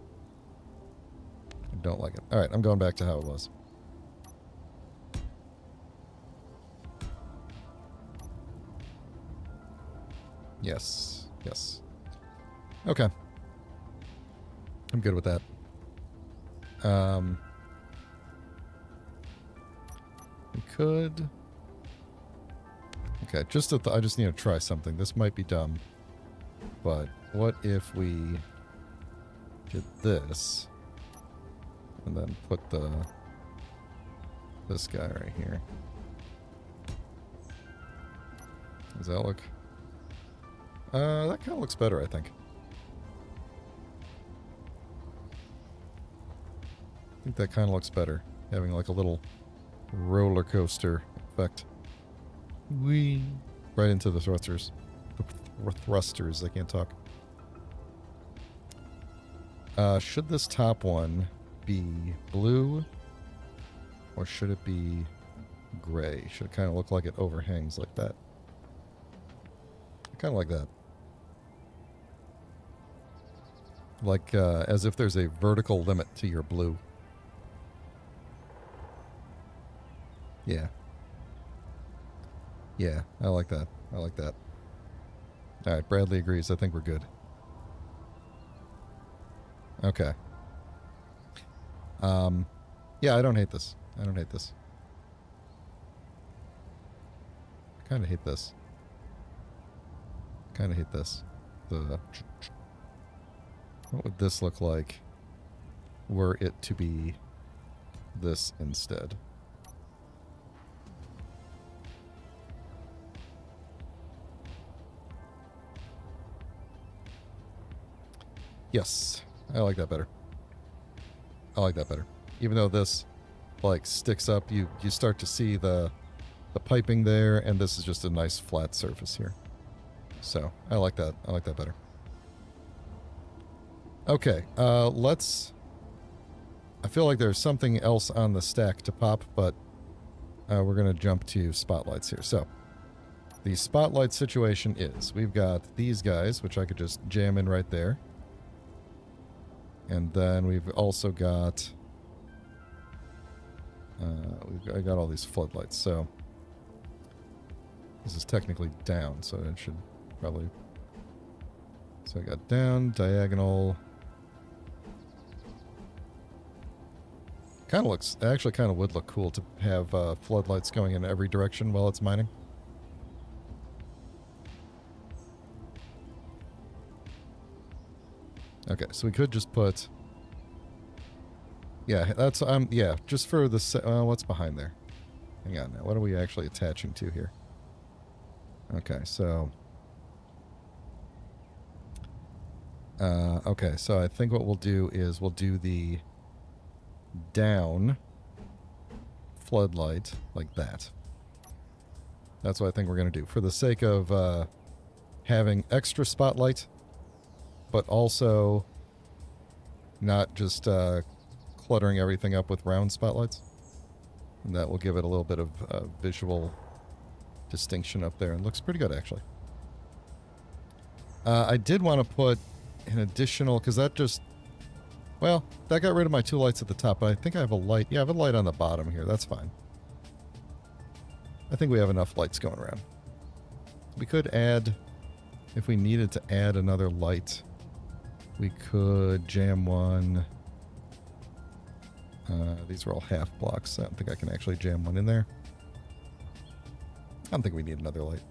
Speaker 1: I don't like it. Alright, I'm going back to how it was. Yes. Yes. Okay. I'm good with that. We could... Okay, I just need to try something. This might be dumb. But what if we did this and then put this guy right here? Does that look... that kind of looks better, I think. I think that kind of looks better. Having like a little roller coaster effect. Whee! Right into the thrusters. The thrusters, I can't talk. Should this top one be blue? Or should it be gray? Should it kind of look like it overhangs like that? Kind of like that. Like, as if there's a vertical limit to your blue. Yeah. Yeah, I like that. I like that. Alright, Bradley agrees. I think we're good. Okay. Yeah, I don't hate this. I don't hate this. I kind of hate this. Kind of hate this. What would this look like were it to be this instead? Yes, I like that better. I like that better. Even though this, like, sticks up, you start to see the piping there, and this is just a nice flat surface here. So, I like that. I like that better. Okay, let's... I feel like there's something else on the stack to pop, but we're going to jump to spotlights here. So, the spotlight situation is, we've got these guys, which I could just jam in right there. And then we've also got... I got all these floodlights, so... This is technically down, so it should probably... So I got down, diagonal... Kind of looks... Actually kind of would look cool to have floodlights going in every direction while it's mining. Okay, so we could just put... Yeah, that's... yeah, just for the... what's behind there? Hang on now. What are we actually attaching to here? Okay, so... okay, so I think what we'll do is we'll do the down floodlight like that. That's what I think we're going to do. For the sake of having extra spotlight, but also not just cluttering everything up with round spotlights. And that will give it a little bit of visual distinction up there. And looks pretty good, actually. I did want to put an additional, because that just... Well, that got rid of my 2 lights at the top, but I think I have a light. Yeah, I have a light on the bottom here. That's fine. I think we have enough lights going around. We could add, if we needed to add another light, we could jam one These are all half blocks. I don't think I can actually jam one in there. I don't think we need another light.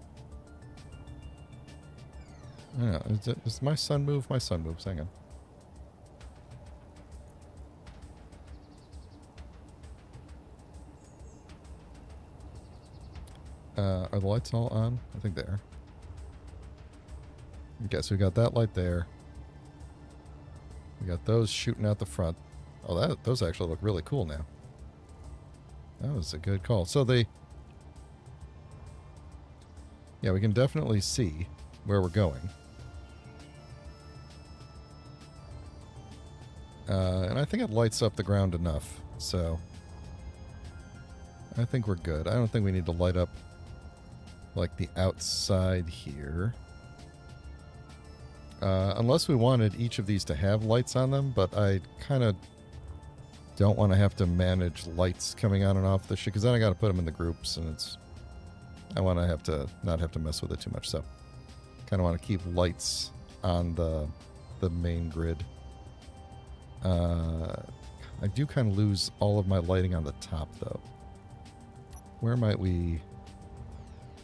Speaker 1: Yeah, does my sun move? My sun moves. Hang on. Are the lights all on? I think they are. Okay, so we got that light there. We got those shooting out the front. Oh, those actually look really cool now. That was a good call. So yeah, we can definitely see where we're going. And I think it lights up the ground enough, so I think we're good. I don't think we need to light up like the outside here. Unless we wanted each of these to have lights on them, but I kind of don't want to have to manage lights coming on and off the shit, because then I got to put them in the groups, and I want to not have to mess with it too much, so kind of want to keep lights on the main grid. I do kind of lose all of my lighting on the top, though. Where might we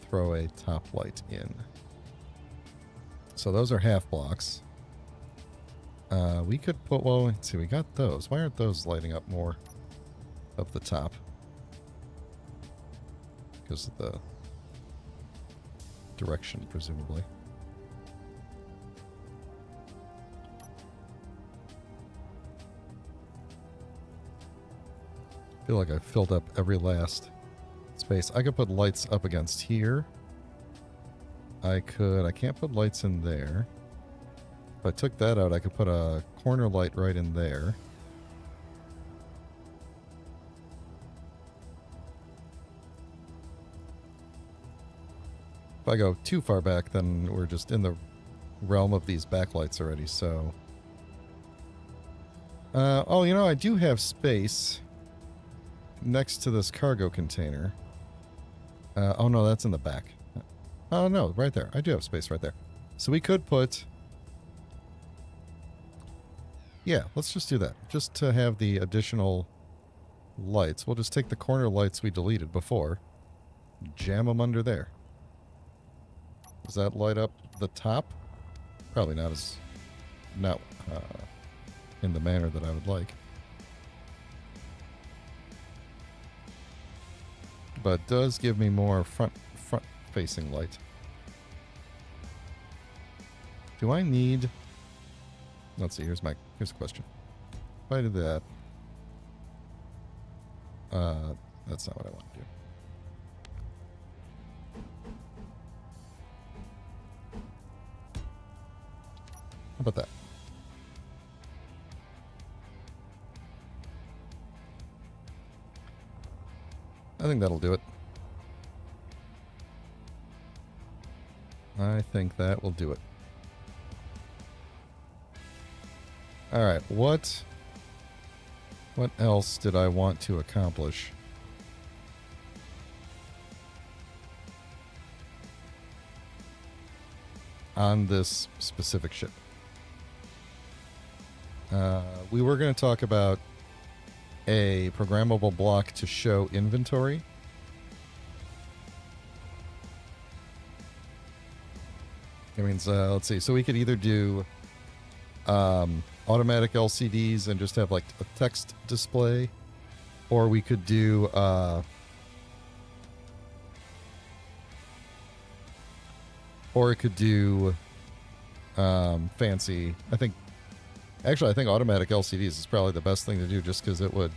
Speaker 1: throw a top light in? So those are half blocks. We could put, well, let's see, we got those. Why aren't those lighting up more of the top? Because of the direction, presumably. I feel like I filled up every last space. I could put lights up against here. I can't put lights in there. If I took that out, I could put a corner light right in there. If I go too far back, then we're just in the realm of these backlights already, so... oh, you know, I do have space next to this cargo container. Oh no, that's in the back. Oh no, right there. I do have space right there. So we could put... Yeah, let's just do that. Just to have the additional lights. We'll just take the corner lights we deleted before. Jam them under there. Does that light up the top? Probably not as... Not in the manner that I would like. But it does give me more front-facing light. Do I need... Let's see, here's a question. If I do that... that's not what I want to do. How about that? I think that'll do it. I think that will do it. Alright, what else did I want to accomplish? On this specific ship. We were going to talk about a programmable block to show inventory. It means, let's see, so we could either do automatic LCDs and just have like a text display, or we could do or it could do fancy. I think automatic LCDs is probably the best thing to do, just because it would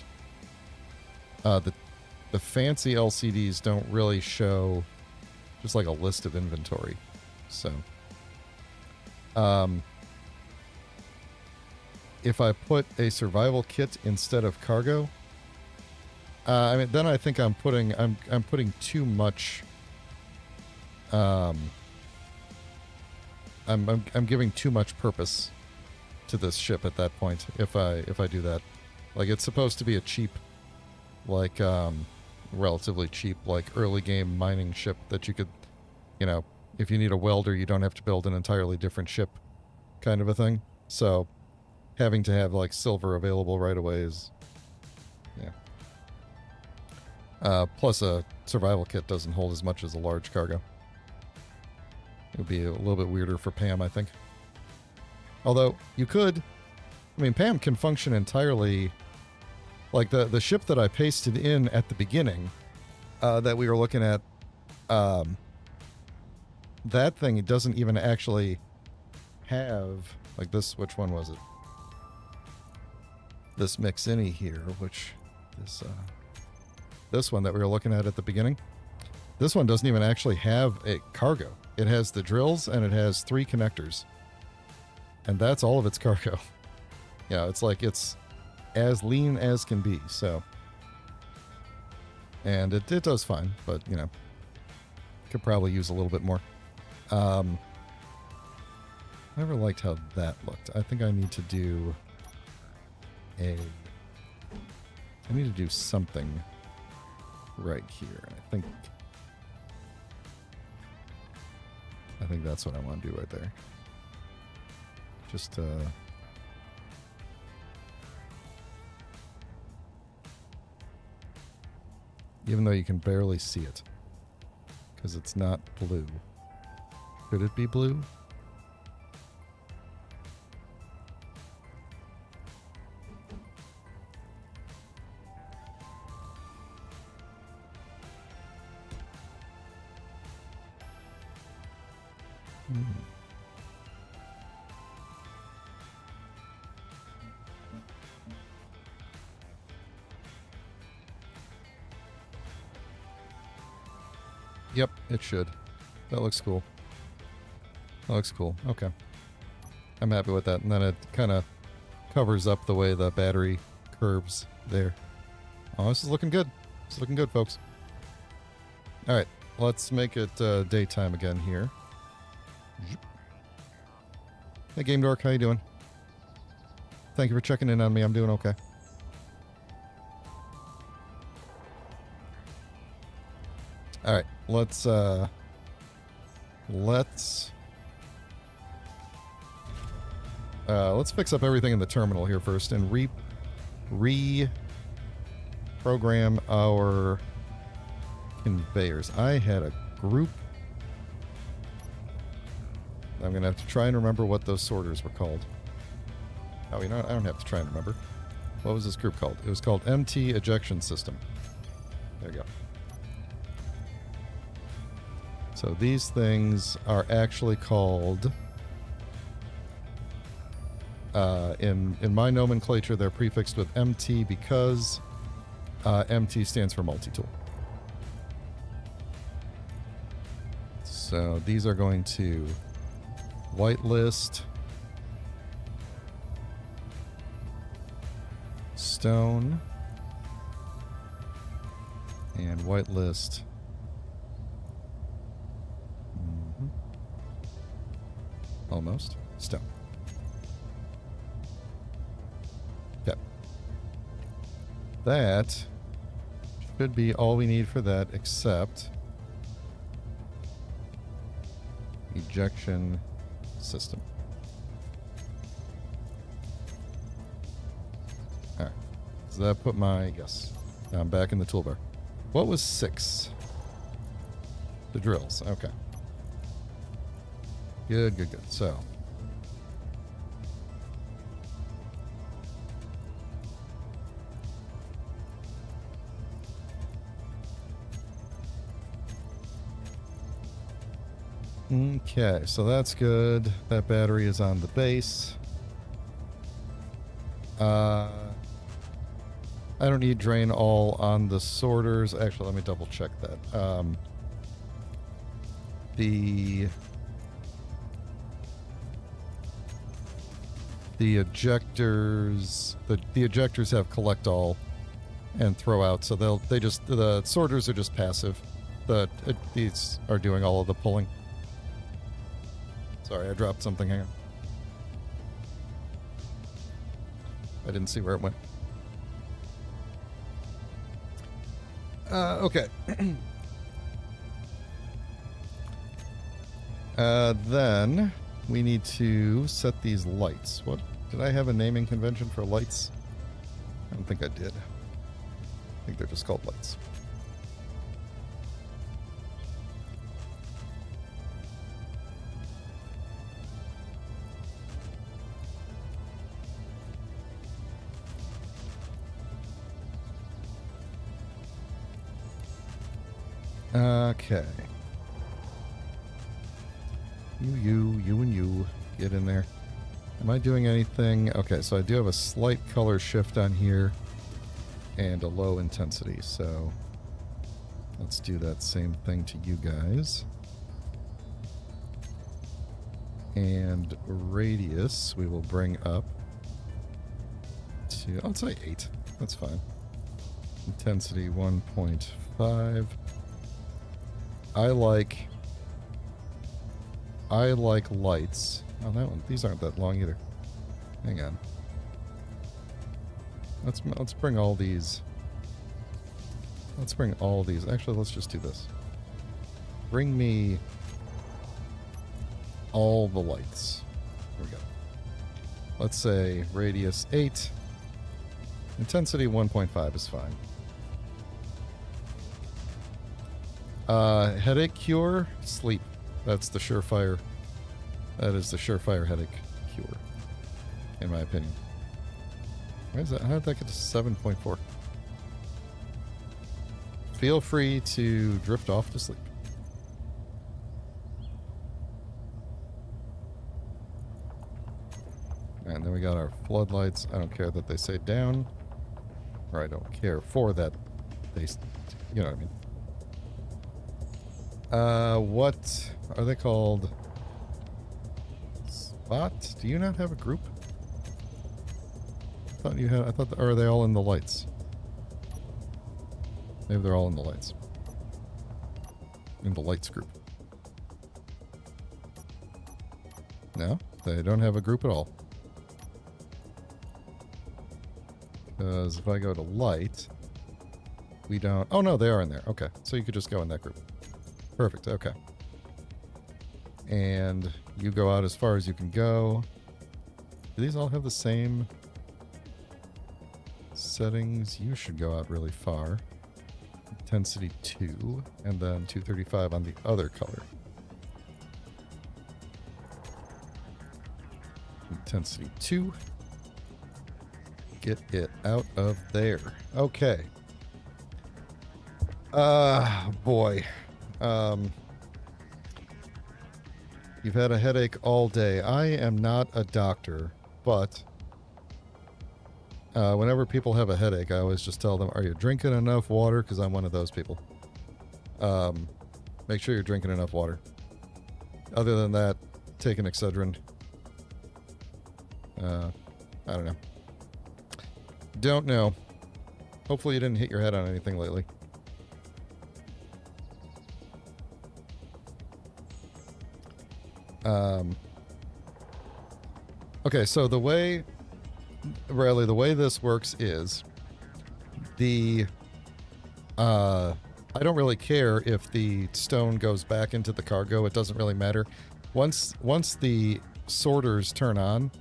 Speaker 1: the fancy LCDs don't really show just like a list of inventory. So if I put a survival kit instead of cargo, I mean, then I think I'm putting too much. I'm giving too much purpose to this ship at that point if I do that. Like, it's supposed to be a cheap, like relatively cheap, like early game mining ship that you could, you know, if you need a welder, you don't have to build an entirely different ship, kind of a thing. So having to have like silver available right away is Yeah. Plus, a survival kit doesn't hold as much as a large cargo. It would be a little bit weirder for PAM, I think. Although, you could... I mean, PAM can function entirely... Like, the ship that I pasted in at the beginning, that we were looking at, that thing doesn't even actually have... Like this, which one was it? This Mixini here, which... This one that we were looking at the beginning. This one doesn't even actually have a cargo. It has the drills and it has 3 connectors. And that's all of its cargo. Yeah, it's like it's as lean as can be, so. And it does fine, but, you know, could probably use a little bit more. Never liked how that looked. I think I need to do I need to do something right here. I think that's what I want to do right there. Just even though you can barely see it because it's not blue. Could it be blue? Yep, it should. That looks cool. That looks cool. Okay. I'm happy with that. And then it kind of covers up the way the battery curves there. Oh, this is looking good. It's looking good, folks. All right. Let's make it daytime again here. Hey, Game Dork. How you doing? Thank you for checking in on me. I'm doing okay. All right. Let's fix up everything in the terminal here first and reprogram our conveyors. I had a group. I'm gonna have to try and remember what those sorters were called. Oh, you know what? I don't have to try and remember. What was this group called? It was called MT Ejection System. There you go. So these things are actually called, in my nomenclature, they're prefixed with MT because MT stands for multi-tool. So these are going to whitelist, stone, and whitelist almost stone. Okay. That should be all we need for that, except ejection system. All right. So that put my, yes, now I'm back in the toolbar. What was 6? The drills. Okay. Good, good, good. So. Okay, so that's good. That battery is on the base. I don't need drain all on the sorters. Actually, let me double check that. The ejectors, the ejectors have collect all and throw out, so the sorters are just passive. These are doing all of the pulling. Sorry, I dropped something. Hang on. I didn't see where it went. Okay. Then we need to set these lights. What? Did I have a naming convention for lights? I don't think I did. I think they're just called lights. Okay. You and you. Get in there. Am I doing anything? Okay, so I do have a slight color shift on here and a low intensity, so let's do that same thing to you guys. And radius we will bring up to, I'll say 8. That's fine. Intensity 1.5. I like lights. Oh, that one. These aren't that long either. Hang on. Let's bring all these. Let's bring all these. Actually, let's just do this. Bring me all the lights. There we go. Let's say radius 8. Intensity 1.5 is fine. Headache cure? Sleep. That's the surefire. That is the surefire headache cure, in my opinion. Why is that? How did that get to 7.4? Feel free to drift off to sleep. And then we got our floodlights. I don't care that they say down. Or I don't care for that they... You know what I mean. What are they called? Spot? Do you not have a group? I thought you had... I thought... Or are they all in the lights? Maybe they're all in the lights. In the lights group. No? They don't have a group at all. Because if I go to light, we don't... Oh, no, they are in there. Okay. So you could just go in that group. Perfect. Okay. And you go out as far as you can go. Do these all have the same settings? You should go out really far. Intensity 2, and then 235 on the other color. Intensity 2. Get it out of there. Okay. Boy. You've had a headache all day. I am not a doctor, but whenever people have a headache, I always just tell them, are you drinking enough water? Because I'm one of those people. Make sure you're drinking enough water. Other than that, take an Excedrin. I don't know. Don't know. Hopefully you didn't hit your head on anything lately. Okay, so the way, Riley, the way this works is I don't really care if the stone goes back into the cargo. It doesn't really matter. Once the sorters turn on,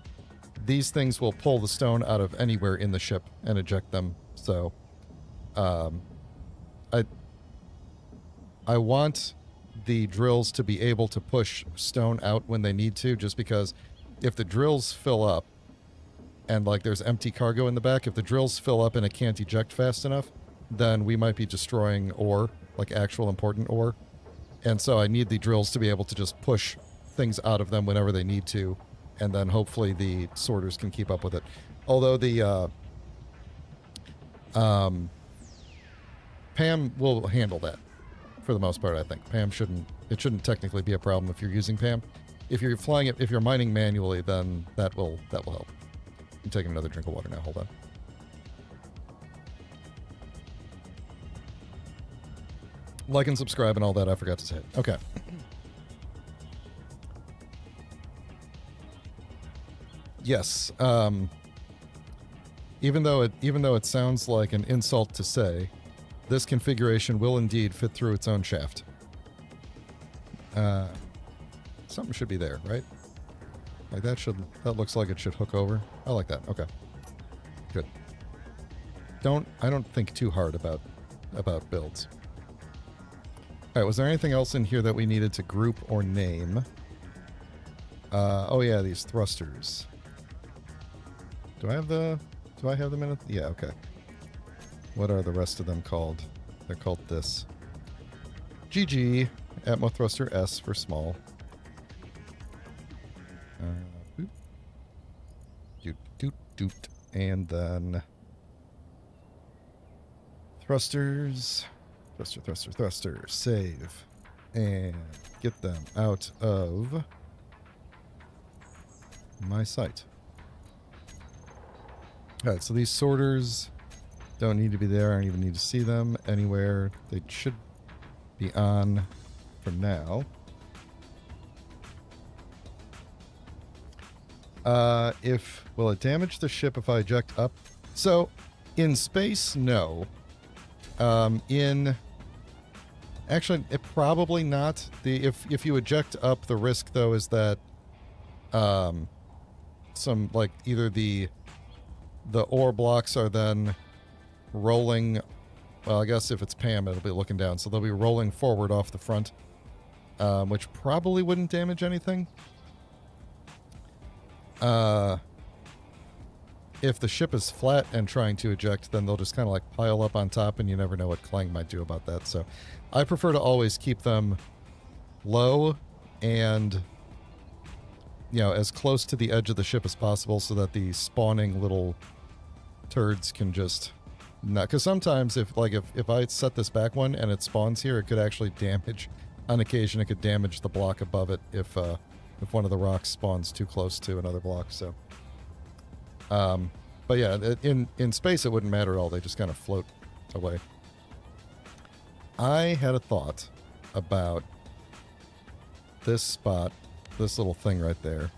Speaker 1: these things will pull the stone out of anywhere in the ship and eject them. So, I want the drills to be able to push stone out when they need to, just because if the drills fill up and like there's empty cargo in the back, if the drills fill up and it can't eject fast enough, then we might be destroying ore, like actual important ore. And so I need the drills to be able to just push things out of them whenever they need to, and then hopefully the sorters can keep up with it. Although the PAM will handle that for the most part, I think. PAM shouldn't technically be a problem if you're using PAM. If you're flying it, if you're mining manually, then that will help. I'm taking another drink of water now. Hold on. Like and subscribe and all that. I forgot to say it. Okay. Yes. Even though it sounds like an insult to say, this configuration will indeed fit through its own shaft. Something should be there, right? Like that looks like it should hook over. I like that. Okay. Good. I don't think too hard about builds. All right, was there anything else in here that we needed to group or name? Oh yeah, these thrusters. Do I have them in it? Yeah, okay. What are the rest of them called? They're called this. GG, Atmo Thruster S for small. Boop. Doot, doot, doot. And then thrusters. Thruster. Save. And get them out of my site. Alright, so these sorters don't need to be there. I don't even need to see them anywhere. They should be on for now. Will it damage the ship if I eject up? So, in space, no. Actually, it probably not. If you eject up, the risk though is that some like either the ore blocks are then rolling. Well, I guess if it's PAM, it'll be looking down, so they'll be rolling forward off the front, which probably wouldn't damage anything. If the ship is flat and trying to eject, then they'll just kind of like pile up on top, and you never know what Clang might do about that. So I prefer to always keep them low and, you know, as close to the edge of the ship as possible so that the spawning little turds can just not... Because sometimes if I set this back one and it spawns here, it could actually damage... On occasion, it could damage the block above it if one of the rocks spawns too close to another block, so... but yeah, in space it wouldn't matter at all. They just kind of float away. I had a thought about this spot, this little thing right there.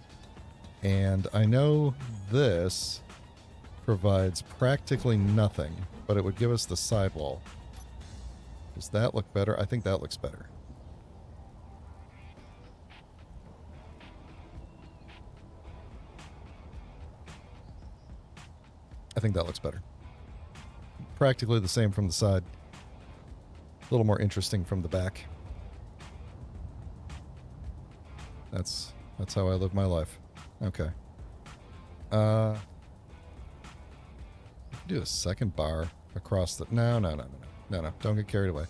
Speaker 1: And I know this provides practically nothing, but it would give us the sidewall. Does that look better? I think that looks better. I think that looks better. Practically the same from the side. A little more interesting from the back. That's how I live my life. Okay. Do a second bar across the... No. Don't get carried away.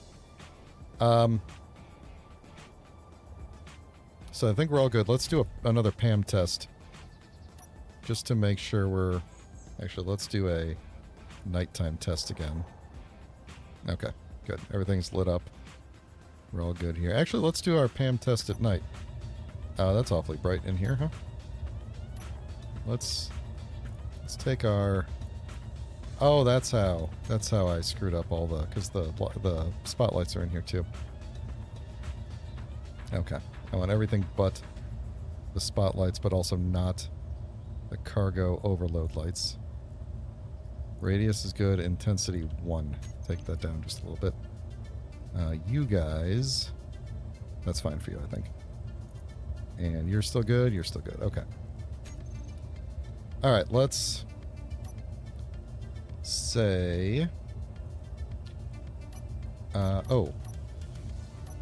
Speaker 1: So I think we're all good. Let's do another PAM test. Just to make sure we're... Actually, let's do a nighttime test again. Okay, good. Everything's lit up. We're all good here. Actually, let's do our PAM test at night. That's awfully bright in here, huh? Let's take our... Oh, that's how I screwed up all the... Because the spotlights are in here, too. Okay. I want everything but the spotlights, but also not the cargo overload lights. Radius is good. Intensity 1. Take that down just a little bit. You guys... That's fine for you, I think. And you're still good? You're still good. Okay. Alright, let's say...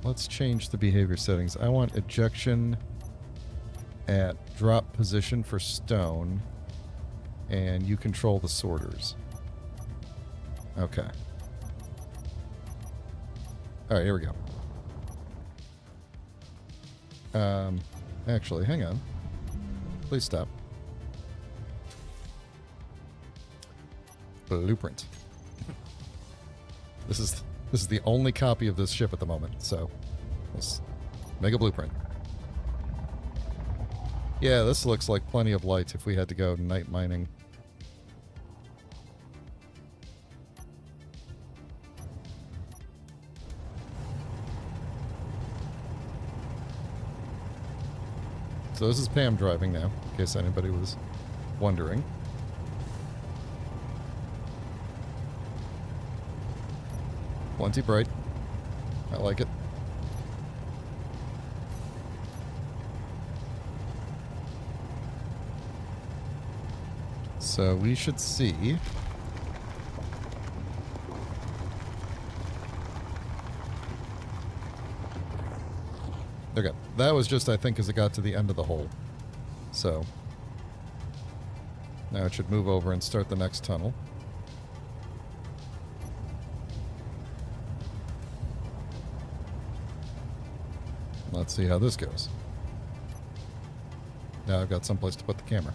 Speaker 1: Let's change the behavior settings. I want ejection at drop position for stone, and you control the sorters. Okay. Alright, here we go. Actually, hang on. Please stop. Blueprint. This is the only copy of this ship at the moment, so let's make a blueprint. Yeah, this looks like plenty of light if we had to go night mining. So this is Pam driving now, in case anybody was wondering. Plenty bright. I like it. So we should see Okay, that was just, I think, as it got to the end of the hole. So, now it should move over and start the next tunnel. Let's see how this goes. Now I've got someplace to put the camera.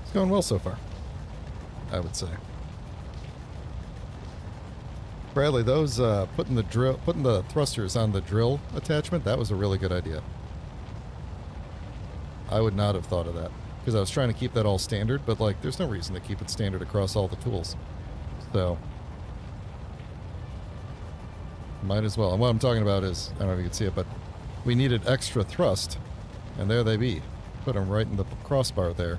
Speaker 1: It's going well so far, I would say. Bradley, those putting the thrusters on the drill attachment, that was a really good idea. I would not have thought of that, because I was trying to keep that all standard, but like there's no reason to keep it standard across all the tools. So might as well. And what I'm talking about is, I don't know if you can see it, but we needed extra thrust, and there they be. Put them right in the crossbar there.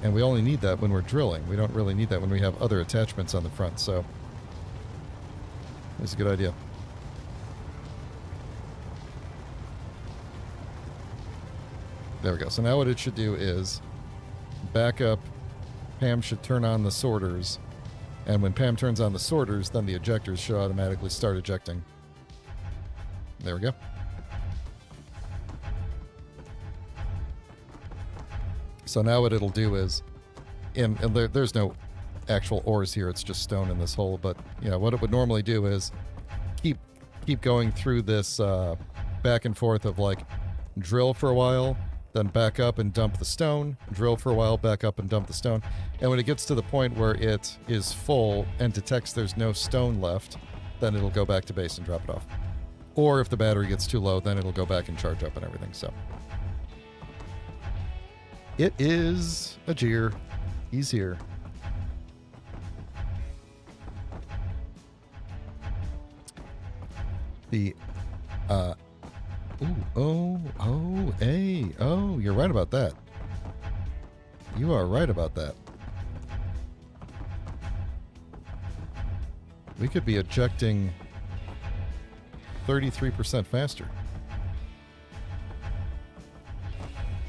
Speaker 1: And we only need that when we're drilling. We don't really need that when we have other attachments on the front, so it's a good idea. There we go. So now what it should do is back up. PAM should turn on the sorters. And when PAM turns on the sorters, then the ejectors should automatically start ejecting. There we go. So now what it'll do is, and there's no actual ores here, it's just stone in this hole, but you know what it would normally do is keep going through this back and forth of like drill for a while, then back up and dump the stone, drill for a while, back up and dump the stone, and when it gets to the point where it is full and detects there's no stone left, then it'll go back to base and drop it off. Or if the battery gets too low, then it'll go back and charge up and everything. So it is Ajir. He's here. The you're right about that. You are right about that. We could be ejecting 33% faster.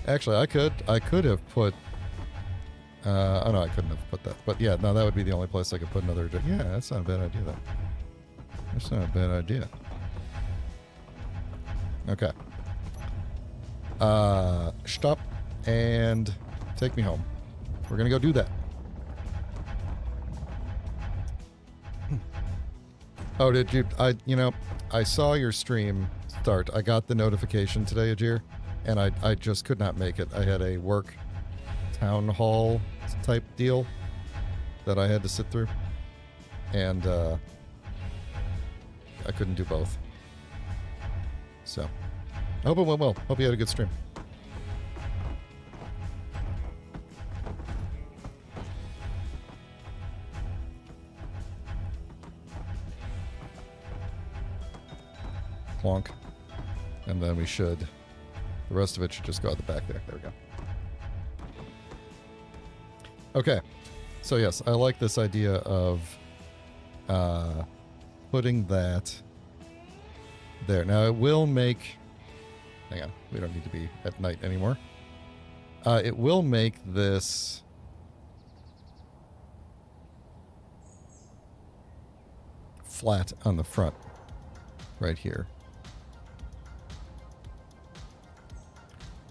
Speaker 1: Actually, I could have put oh no, I couldn't have put that. But yeah, no, that would be the only place I could put another eject. Yeah, that's not a bad idea though. That's not a bad idea. Okay. Stop and take me home. We're gonna go do that. Oh, did you? I saw your stream start. I got the notification today, Ajir, and I just could not make it. I had a work town hall type deal that I had to sit through, and I couldn't do both. So, I hope it went well. Hope you had a good stream. Plonk. And then we should, the rest of it should just go out the back there. There we go. Okay. So yes, I like this idea of putting that there. Now it will make, hang on, we don't need to be at night anymore. It will make this flat on the front right here.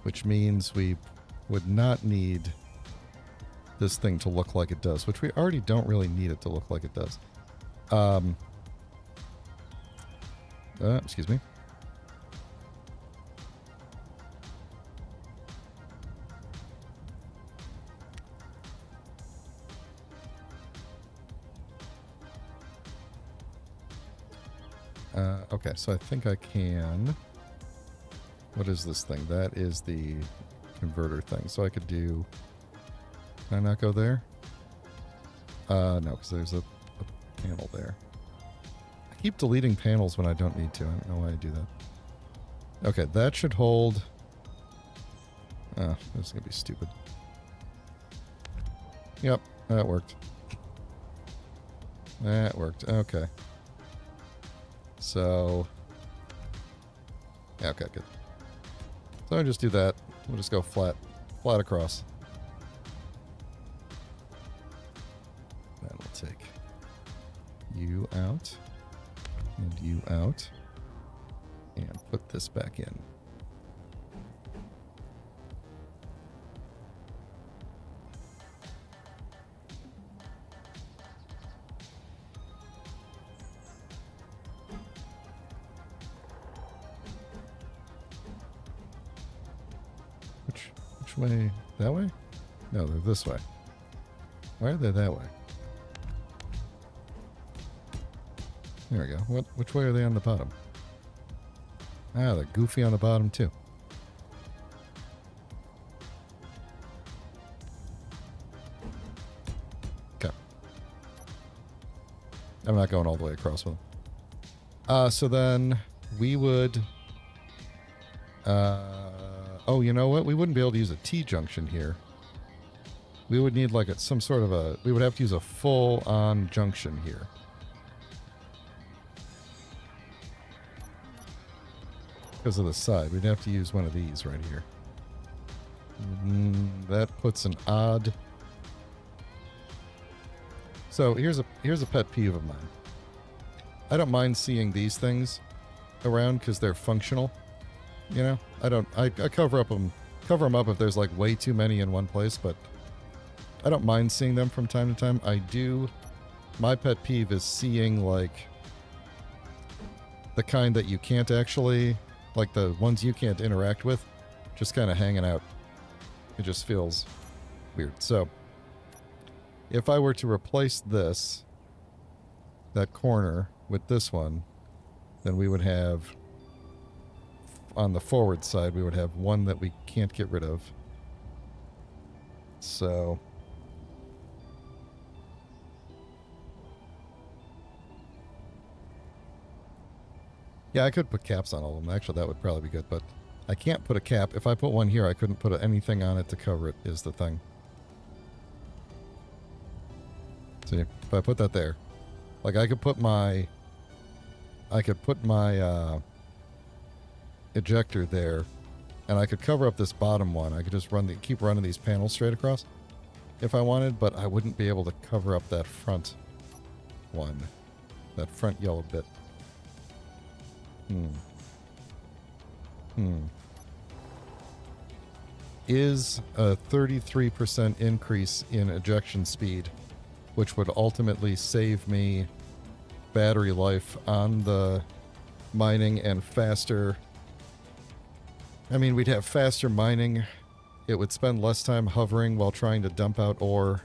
Speaker 1: Which means we would not need this thing to look like it does, which we already don't really need it to look like it does. Excuse me. Okay, so I think I can... What is this thing? That is the converter thing. So I could do... Can I not go there? No, because there's a panel there. I keep deleting panels when I don't need to. I don't know why I do that. Okay, that should hold... Oh, this is going to be stupid. Yep, that worked. That worked. Okay. So... Yeah, okay, good. So I just do that. We'll just go flat across. take you out and you out and put this back in. Which way? That way? No, they're this way. Why are they that way? There we go. Which way are they on the bottom? Ah, they're goofy on the bottom too. Okay. I'm not going all the way across with them. So then we would... oh, you know what? We wouldn't be able to use a T-junction here. We would need like some sort of a... We would have to use a full-on junction here. Because of the side. We'd have to use one of these right here. That puts an odd... So here's a pet peeve of mine. I don't mind seeing these things around because they're functional. You know? I cover them up if there's like way too many in one place, but I don't mind seeing them from time to time. My pet peeve is seeing like the kind that you can't actually... Like the ones you can't interact with, just kind of hanging out. It just feels weird. So, if I were to replace this, that corner, with this one, then we would have, on the forward side, we would have one that we can't get rid of. So... Yeah, I could put caps on all of them. Actually, that would probably be good, but I can't put a cap. If I put one here, I couldn't put anything on it to cover it, is the thing. See, if I put that there, like I could put my ejector there, and I could cover up this bottom one. I could just keep running these panels straight across if I wanted, but I wouldn't be able to cover up that front one, that front yellow bit. Is a 33% increase in ejection speed, which would ultimately save me battery life on the mining and faster... I mean, we'd have faster mining. It would spend less time hovering while trying to dump out ore.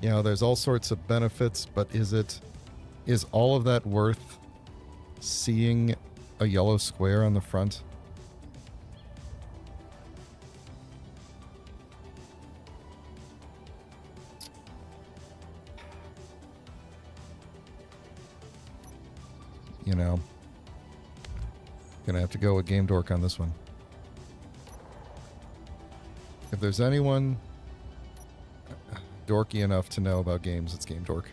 Speaker 1: You know, there's all sorts of benefits, but is all of that worth seeing a yellow square on the front? You know, gonna have to go with Game Dork on this one. If there's anyone dorky enough to know about games, it's Game Dork.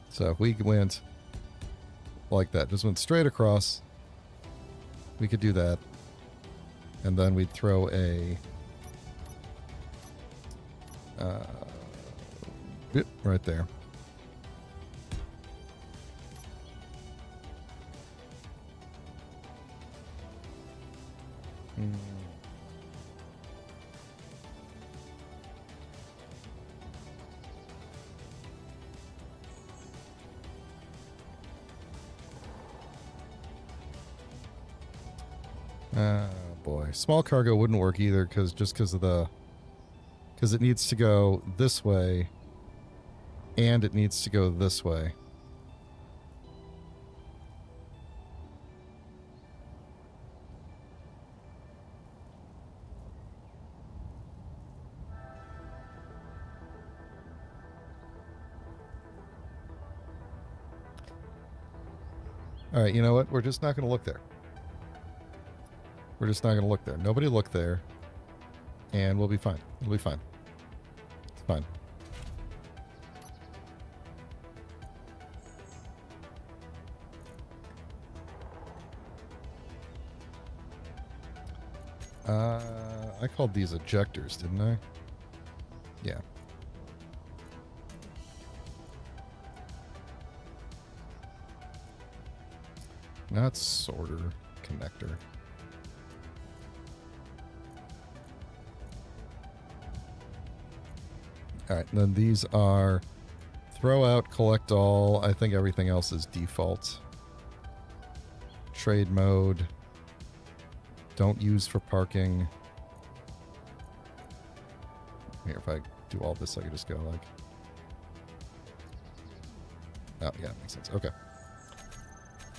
Speaker 1: So if we went like that, just went straight across, we could do that. And then we'd throw a bit right there. Boy, small cargo wouldn't work either because it needs to go this way and it needs to go this way. All right, you know what? We're just not going to look there. We're just not going to look there. Nobody look there. And we'll be fine. We'll be fine. It's fine. I called these ejectors, didn't I? Yeah. Not sorter, connector. Alright, then these are throw out, collect all. I think everything else is default. Trade mode. Don't use for parking. Here, if I do all this, I could just go like... Oh, yeah, makes sense. Okay.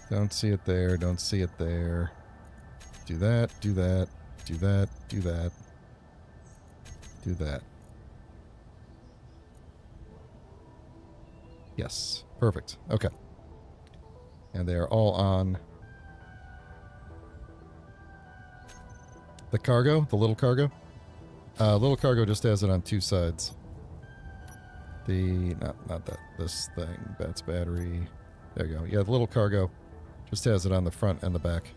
Speaker 1: Don't see it there, don't see it there. Do that, do that, do that, do that. Do that. Yes, perfect. Okay. And they are all on the cargo, the little cargo. Little cargo just has it on two sides. Not that, this thing, that's battery. There you go. Yeah, the little cargo just has it on the front and the back.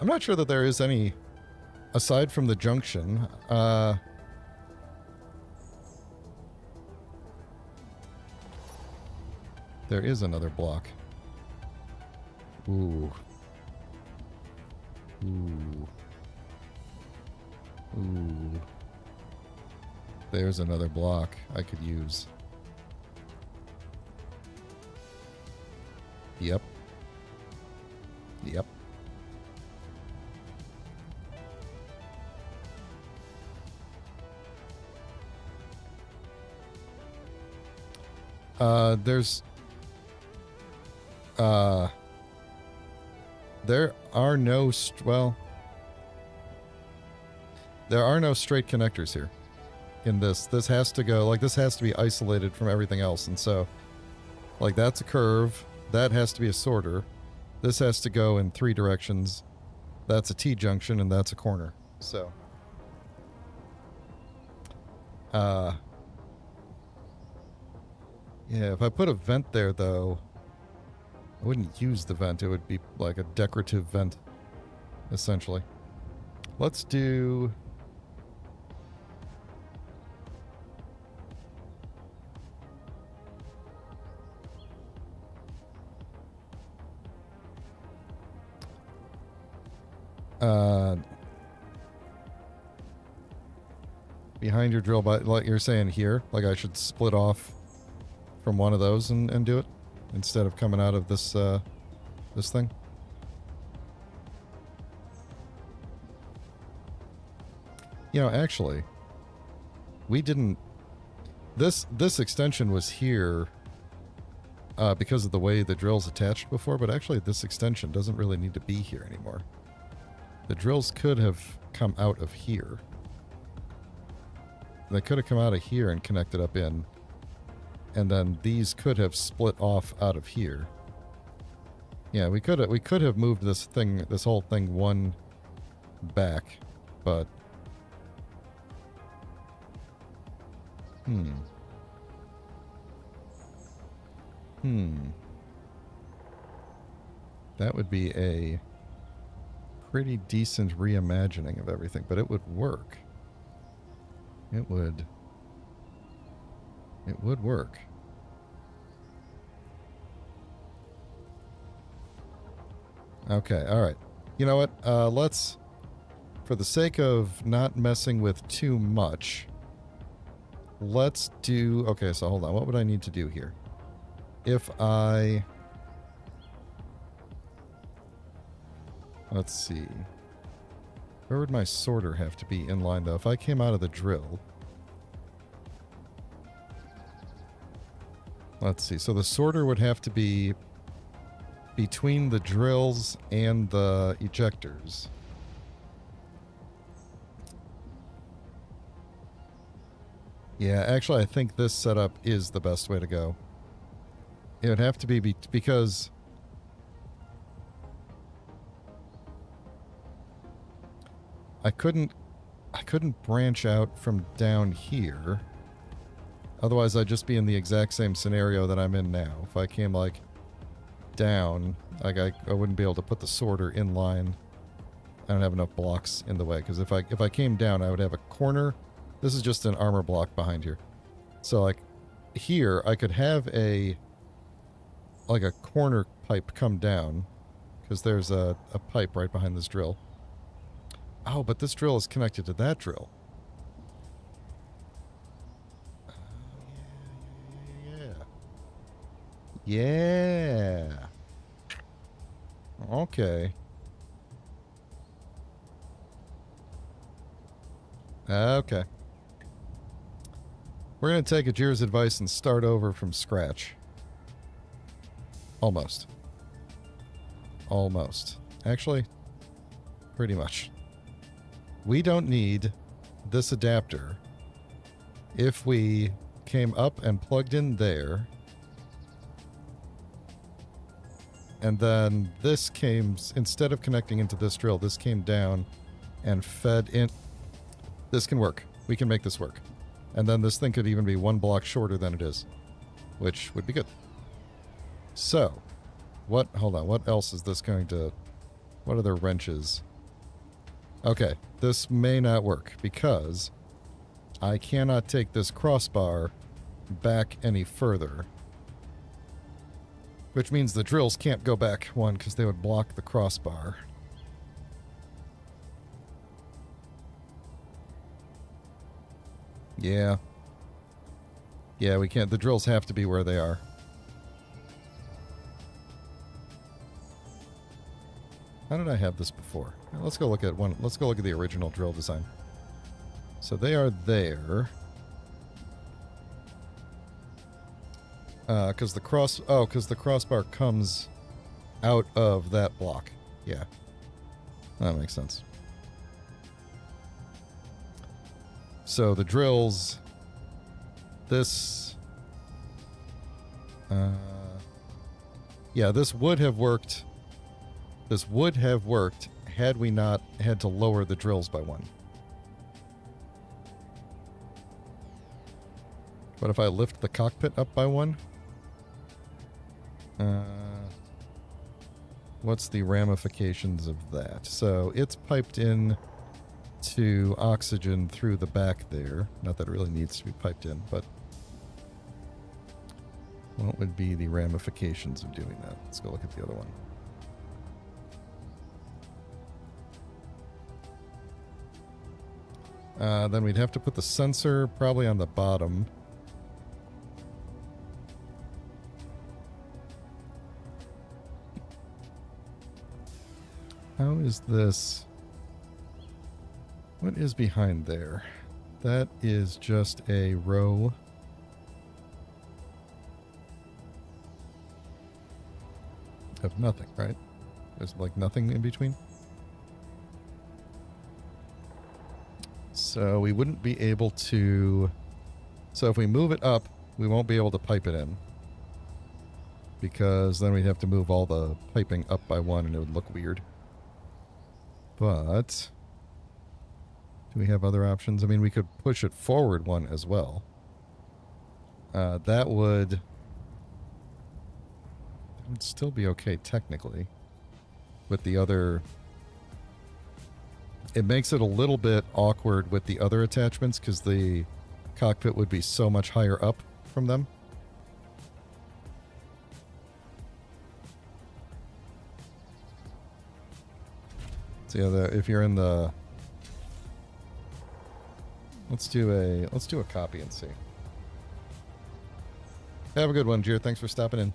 Speaker 1: I'm not sure that there is any, aside from the junction, there is another block. Ooh. Ooh. Ooh. There's another block I could use. Yep. Yep. There's... There are no... well... There are no straight connectors here. In this. This has to go... Like, this has to be isolated from everything else. And so... Like, that's a curve. That has to be a sorter. This has to go in 3 directions. That's a T-junction, and that's a corner. So... Yeah, if I put a vent there, though... I wouldn't use the vent. It would be like a decorative vent, essentially. Let's do... behind your drill, but like you're saying here, like I should split off from one of those and do it instead of coming out of this this thing. You know, actually, we didn't. This extension was here because of the way the drill's attached before, but actually this extension doesn't really need to be here anymore. The drills could have come out of here. They could have come out of here and connected up in, and then these could have split off out of here. Yeah, we could have moved this whole thing one back, but that would be a pretty decent reimagining of everything, but it would work. It would work. Okay, alright. You know what? Let's, for the sake of not messing with too much, let's do... Okay, so hold on. What would I need to do here? If I... Let's see. Where would my sorter have to be in line, though? If I came out of the drill... Let's see. So the sorter would have to be between the drills and the ejectors. Yeah, actually, I think this setup is the best way to go. It would have to be because... I couldn't branch out from down here. Otherwise, I'd just be in the exact same scenario that I'm in now. If I came, like, down, like I wouldn't be able to put the sorter in line. I don't have enough blocks in the way, because if I came down, I would have a corner. This is just an armor block behind here. So like here, I could have a corner pipe come down, because there's a pipe right behind this drill. Oh, but this drill is connected to that drill. Yeah. Okay. Okay. We're going to take Ajir's advice and start over from scratch. Almost. Almost. Actually, pretty much. We don't need this adapter if we came up and plugged in there. And then this came, instead of connecting into this drill, this came down and fed in. This can work. We can make this work. And then this thing could even be one block shorter than it is, which would be good. So, hold on, what else is this going to, what other wrenches? Okay, this may not work because I cannot take this crossbar back any further. Which means the drills can't go back, one, because they would block the crossbar. Yeah. Yeah, we can't. The drills have to be where they are. How did I have this before? Well, let's go look at one. Let's go look at the original drill design. So they are there. Because the crossbar comes out of that block. Yeah. That makes sense. So the drills, this, yeah, this would have worked. This would have worked had we not had to lower the drills by one. But if I lift the cockpit up by one, what's the ramifications of that? So it's piped in to oxygen through the back there. Not that it really needs to be piped in, but what would be the ramifications of doing that? Let's go look at the other one. Then we'd have to put the sensor probably on the bottom. How is this? What is behind there? That is just a row of nothing, right? There's like nothing in between. So we wouldn't be able to... So if we move it up, we won't be able to pipe it in. Because then we'd have to move all the piping up by one and it would look weird. But... do we have other options? I mean, we could push it forward one as well. That would still be okay technically. With the other... It makes it a little bit awkward with the other attachments because the cockpit would be so much higher up from them. So yeah, if you're in the... Let's do a copy and see. Have a good one, Jir. Thanks for stopping in.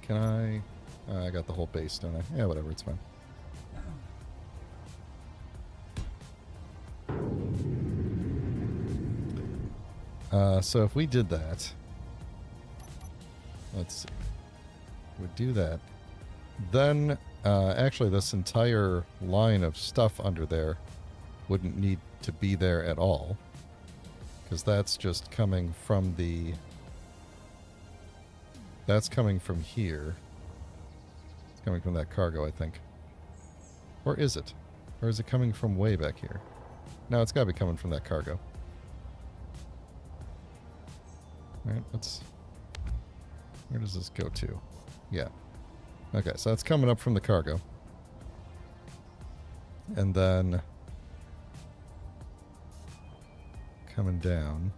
Speaker 1: Can I... I got the whole base, don't I? Yeah, whatever, it's fine. So if we did that... Let's see. We'd do that. Then, actually, this entire line of stuff under there wouldn't need to be there at all. Because that's just coming from the... That's coming from here. It's coming from that cargo, I think. Or is it? Or is it coming from way back here? No, it's got to be coming from that cargo. Alright, let's... Where does this go to? Yeah. Okay, so that's coming up from the cargo. And then coming down.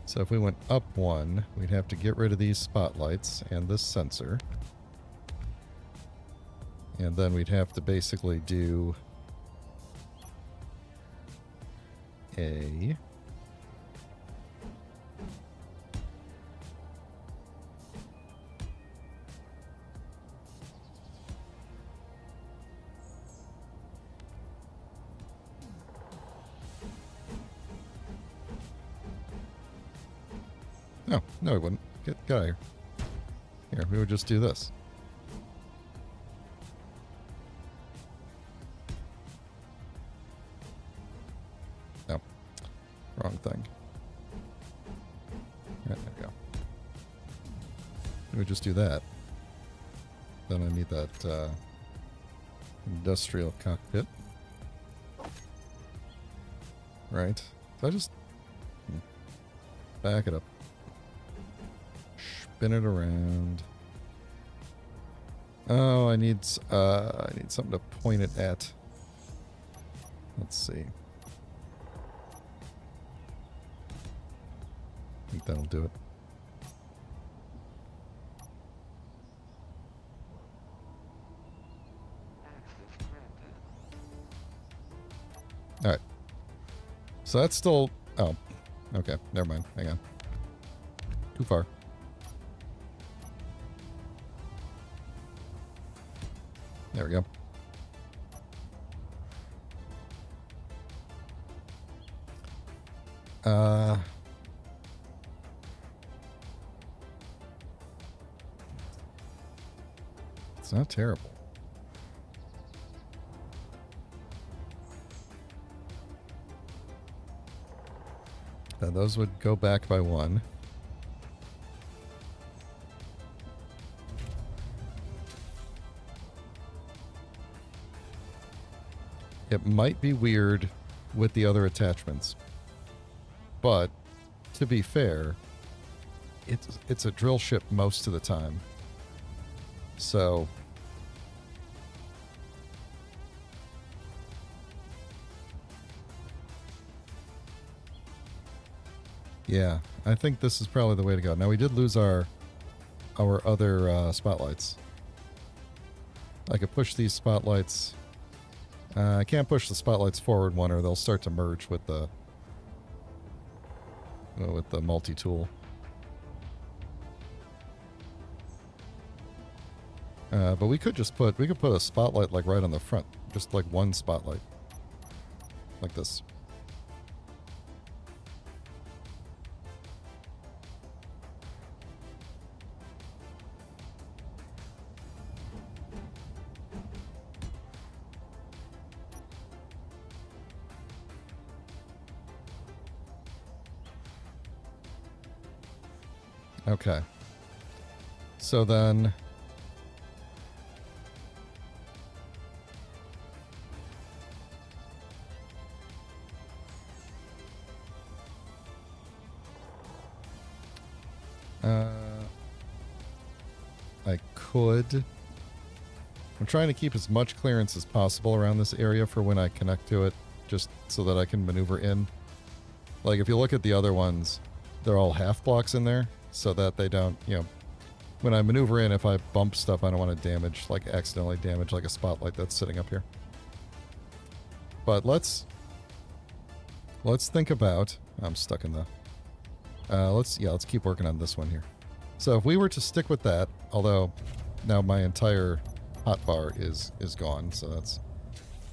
Speaker 1: So if we went up one, we'd have to get rid of these spotlights and this sensor. And then we'd have to basically do a... No, no, we wouldn't. Get out of here. Here, we would just do this. No. Wrong thing. Right, there we go. We would just do that. Then I need that industrial cockpit. Right. So I just back it up. Spin it around. Oh, I need something to point it at. Let's see. I think that'll do it. All right. So that's still... Oh. Okay. Never mind. Hang on. Too far. There we go. It's not terrible. Those would go back by one. It might be weird with the other attachments, but to be fair, it's a drill ship most of the time. So yeah, I think this is probably the way to go. Now we did lose our other spotlights. I could push these spotlights. I can't push the spotlights forward one, or they'll start to merge with the multi-tool. But we could just put a spotlight like right on the front, just like one spotlight, like this. Okay. So then... I could... I'm trying to keep as much clearance as possible around this area for when I connect to it, just so that I can maneuver in. Like, if you look at the other ones, they're all half blocks in there, so that they don't, you know, when I maneuver in, if I bump stuff, I don't want to damage, like accidentally damage like a spotlight that's sitting up here. But let's think about, I'm stuck in the, let's keep working on this one here. So if we were to stick with that, although now my entire hotbar is gone, so that's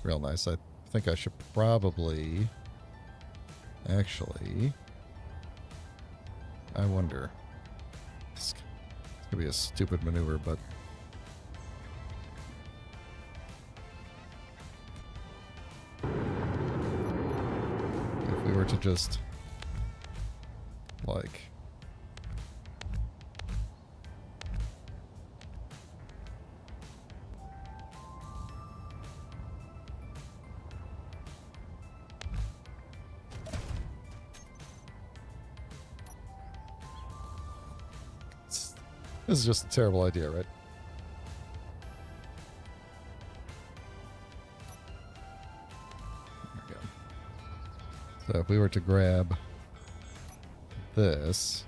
Speaker 1: real nice. I think I should probably, actually, I wonder. It's gonna be a stupid maneuver, but if we were to just like This is just a terrible idea, right? There we go. So if we were to grab this,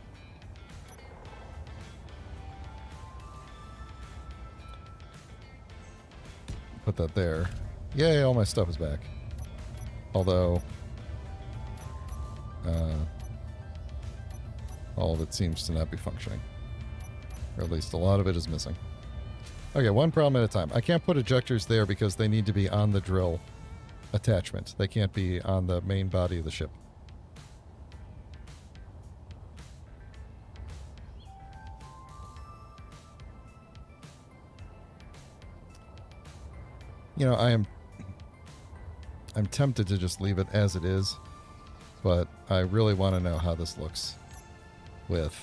Speaker 1: put that there. Yay, all my stuff is back. Although, all of it seems to not be functioning. Or at least a lot of it is missing. Okay, one problem at a time. I can't put ejectors there because they need to be on the drill attachment. They can't be on the main body of the ship. You know, I'm tempted to just leave it as it is, but I really want to know how this looks with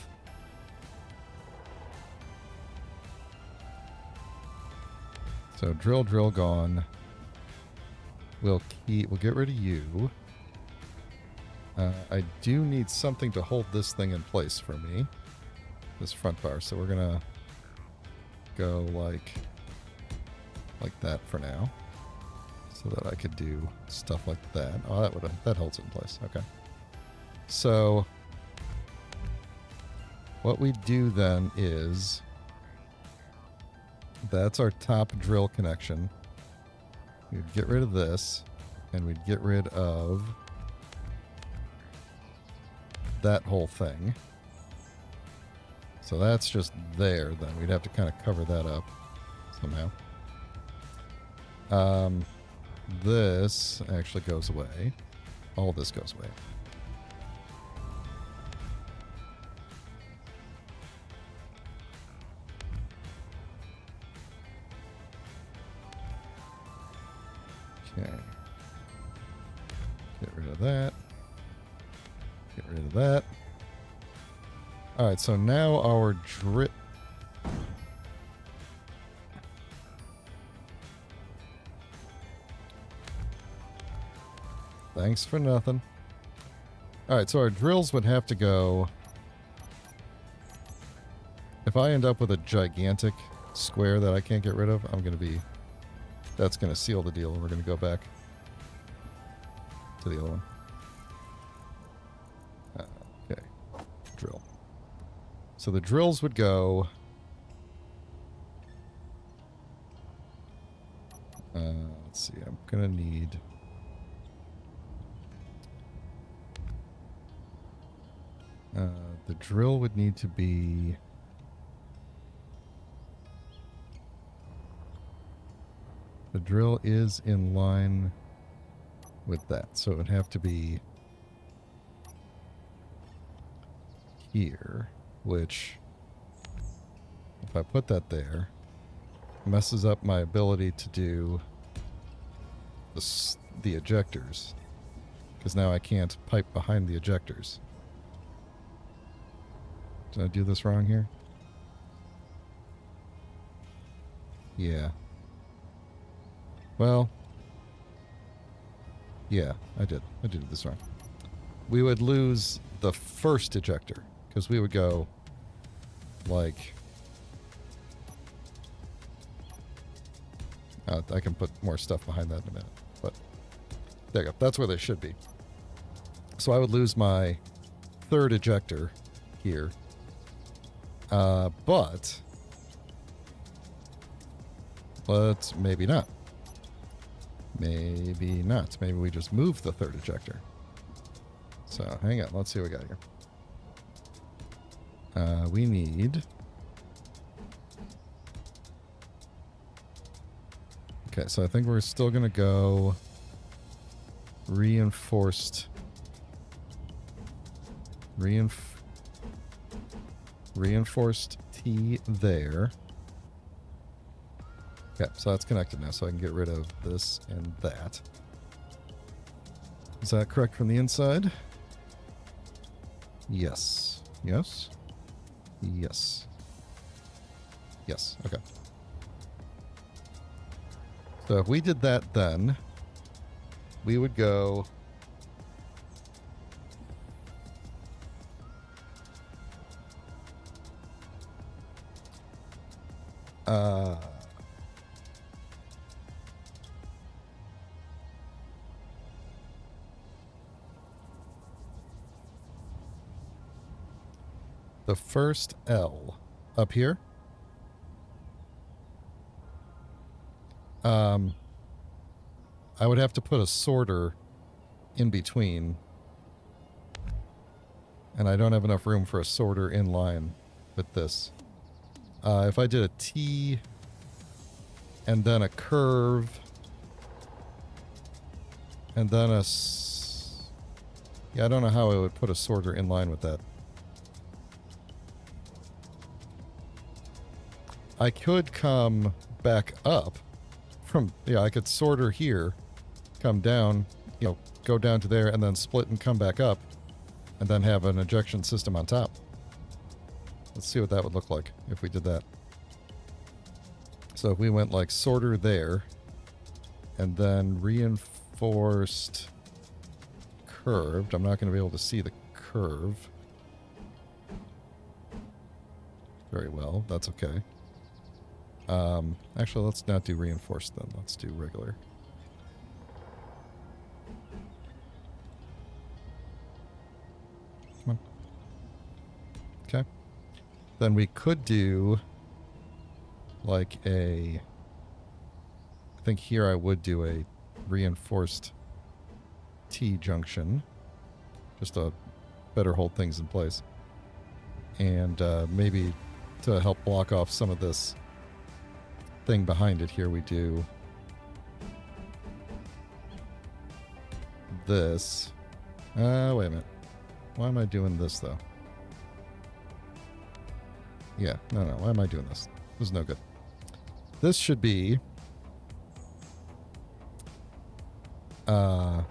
Speaker 1: so drill gone. We'll get rid of you. I do need something to hold this thing in place for me, this front bar, so we're gonna go like that for now, so that I could do stuff like that. Oh, that holds it in place. Okay. So what we do then is that's our top drill connection. We'd get rid of this, and we'd get rid of that whole thing. So that's just there then. We'd have to kind of cover that up somehow. This actually goes away. All this goes away. Okay. Get rid of that. Get rid of that. Alright, so now our drip... Thanks for nothing. Alright, so our drills would have to go... If I end up with a gigantic square that I can't get rid of, I'm going to be... That's going to seal the deal, and we're going to go back to the other one. Okay. Drill. So the drills would go... let's see, I'm going to need... the drill would need to be... The drill is in line with that, so it would have to be here, which, if I put that there, messes up my ability to do the ejectors, because now I can't pipe behind the ejectors. Did I do this wrong here? Yeah. Well, yeah, I did this wrong. We would lose the first ejector, because we would go, like... I can put more stuff behind that in a minute, but there you go. That's where they should be. So I would lose my third ejector here. But maybe not. Maybe not. Maybe we just move the third ejector. So, hang on. Let's see what we got here. We need... Okay, so I think we're still going to go reinforced... Reinforced T there. Okay, so that's connected now, so I can get rid of this and that. Is that correct from the inside? Yes. Yes? Yes. Yes, okay. So if we did that then, we would go... Uh, the first L up here. I would have to put a sorter in between, and I don't have enough room for a sorter in line with this. If I did a T and then a curve and then a yeah, I don't know how I would put a sorter in line with that. I could come back up from, yeah, I could sorter here, come down, you know, go down to there and then split and come back up and then have an ejection system on top. Let's see what that would look like if we did that. So if we went like sorter there and then reinforced curved, I'm not going to be able to see the curve very well. That's okay. Actually, let's not do reinforced then. Let's do regular. Come on. Okay. Then we could do like I think here I would do a reinforced T-junction. Just to better hold things in place. And maybe to help block off some of this thing behind it here, we do this. Wait a minute. Why am I doing this, though? Yeah, no. Why am I doing this? This is no good. This should be... No.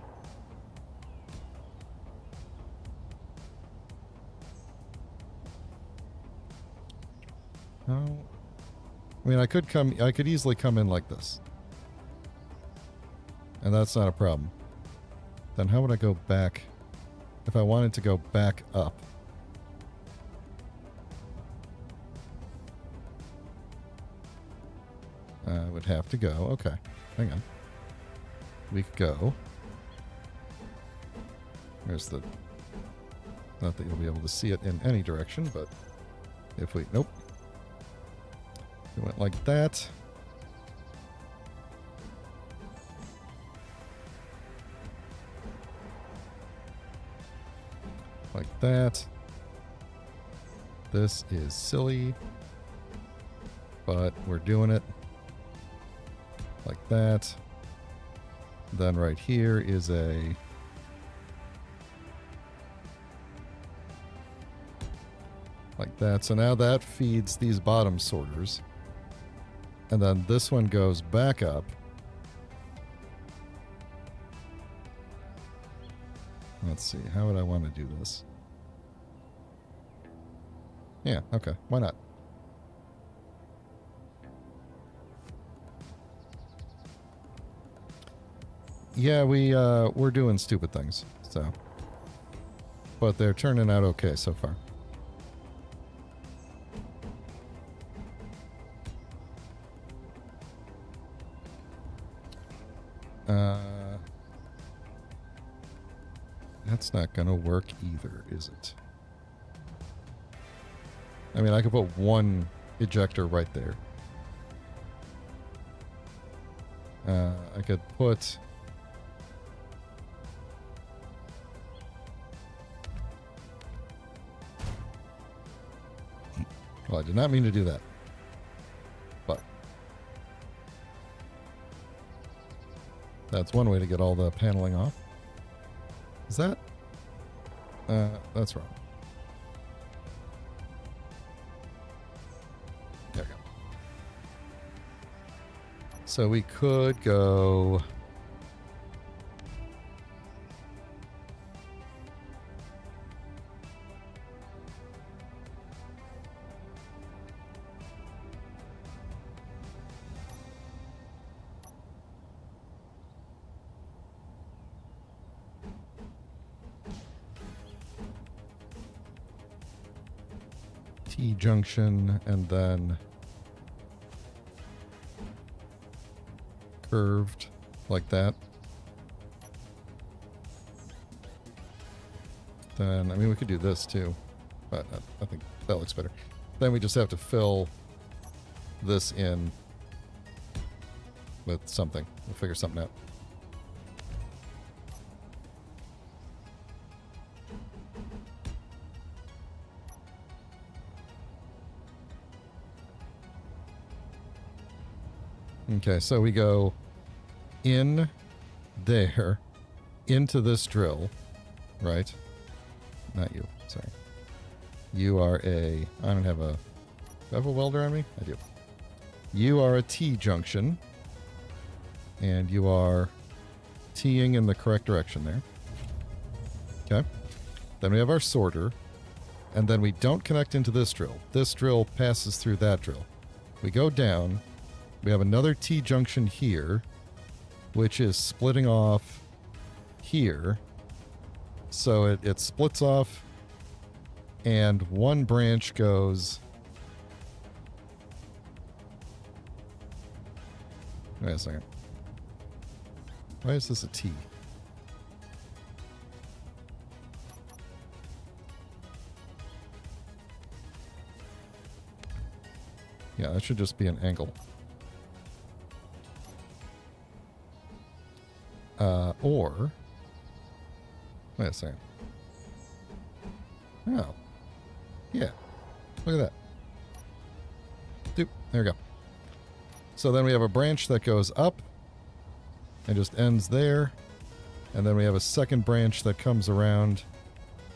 Speaker 1: I mean, I could easily come in like this. And that's not a problem. Then how would I go back? If I wanted to go back up. I would have to go. Okay. Hang on. We could go. There's the... Not that you'll be able to see it in any direction, but if we... Nope. We went like that. Like that. This is silly, but we're doing it. Like that. Then right here is a... Like that. So now that feeds these bottom sorters. And then this one goes back up. Let's see. How would I want to do this? Yeah, okay. Why not? Yeah, we're doing stupid things, so. But they're turning out okay so far. That's not gonna work either, is it? I mean, I could put one ejector right there. I could put... Well, I did not mean to do that. But... That's one way to get all the paneling off. Is that? That's wrong. There we go. So we could go... T-junction, and then curved like that. Then, I mean, we could do this too, but I think that looks better. Then we just have to fill this in with something. We'll figure something out. Okay, so we go in there, into this drill, right? Not you, sorry. You are a... I don't have a... Do I have a welder on me? I do. You are a T-junction, and you are T-ing in the correct direction there. Okay. Then we have our sorter, and then we don't connect into this drill. This drill passes through that drill. We go down... We have another T-junction here, which is splitting off here. So it splits off, and one branch goes... Wait a second. Why is this a T? Yeah, that should just be an angle. Or... Wait a second. Oh. Yeah. Look at that. Doop. There we go. So then we have a branch that goes up and just ends there. And then we have a second branch that comes around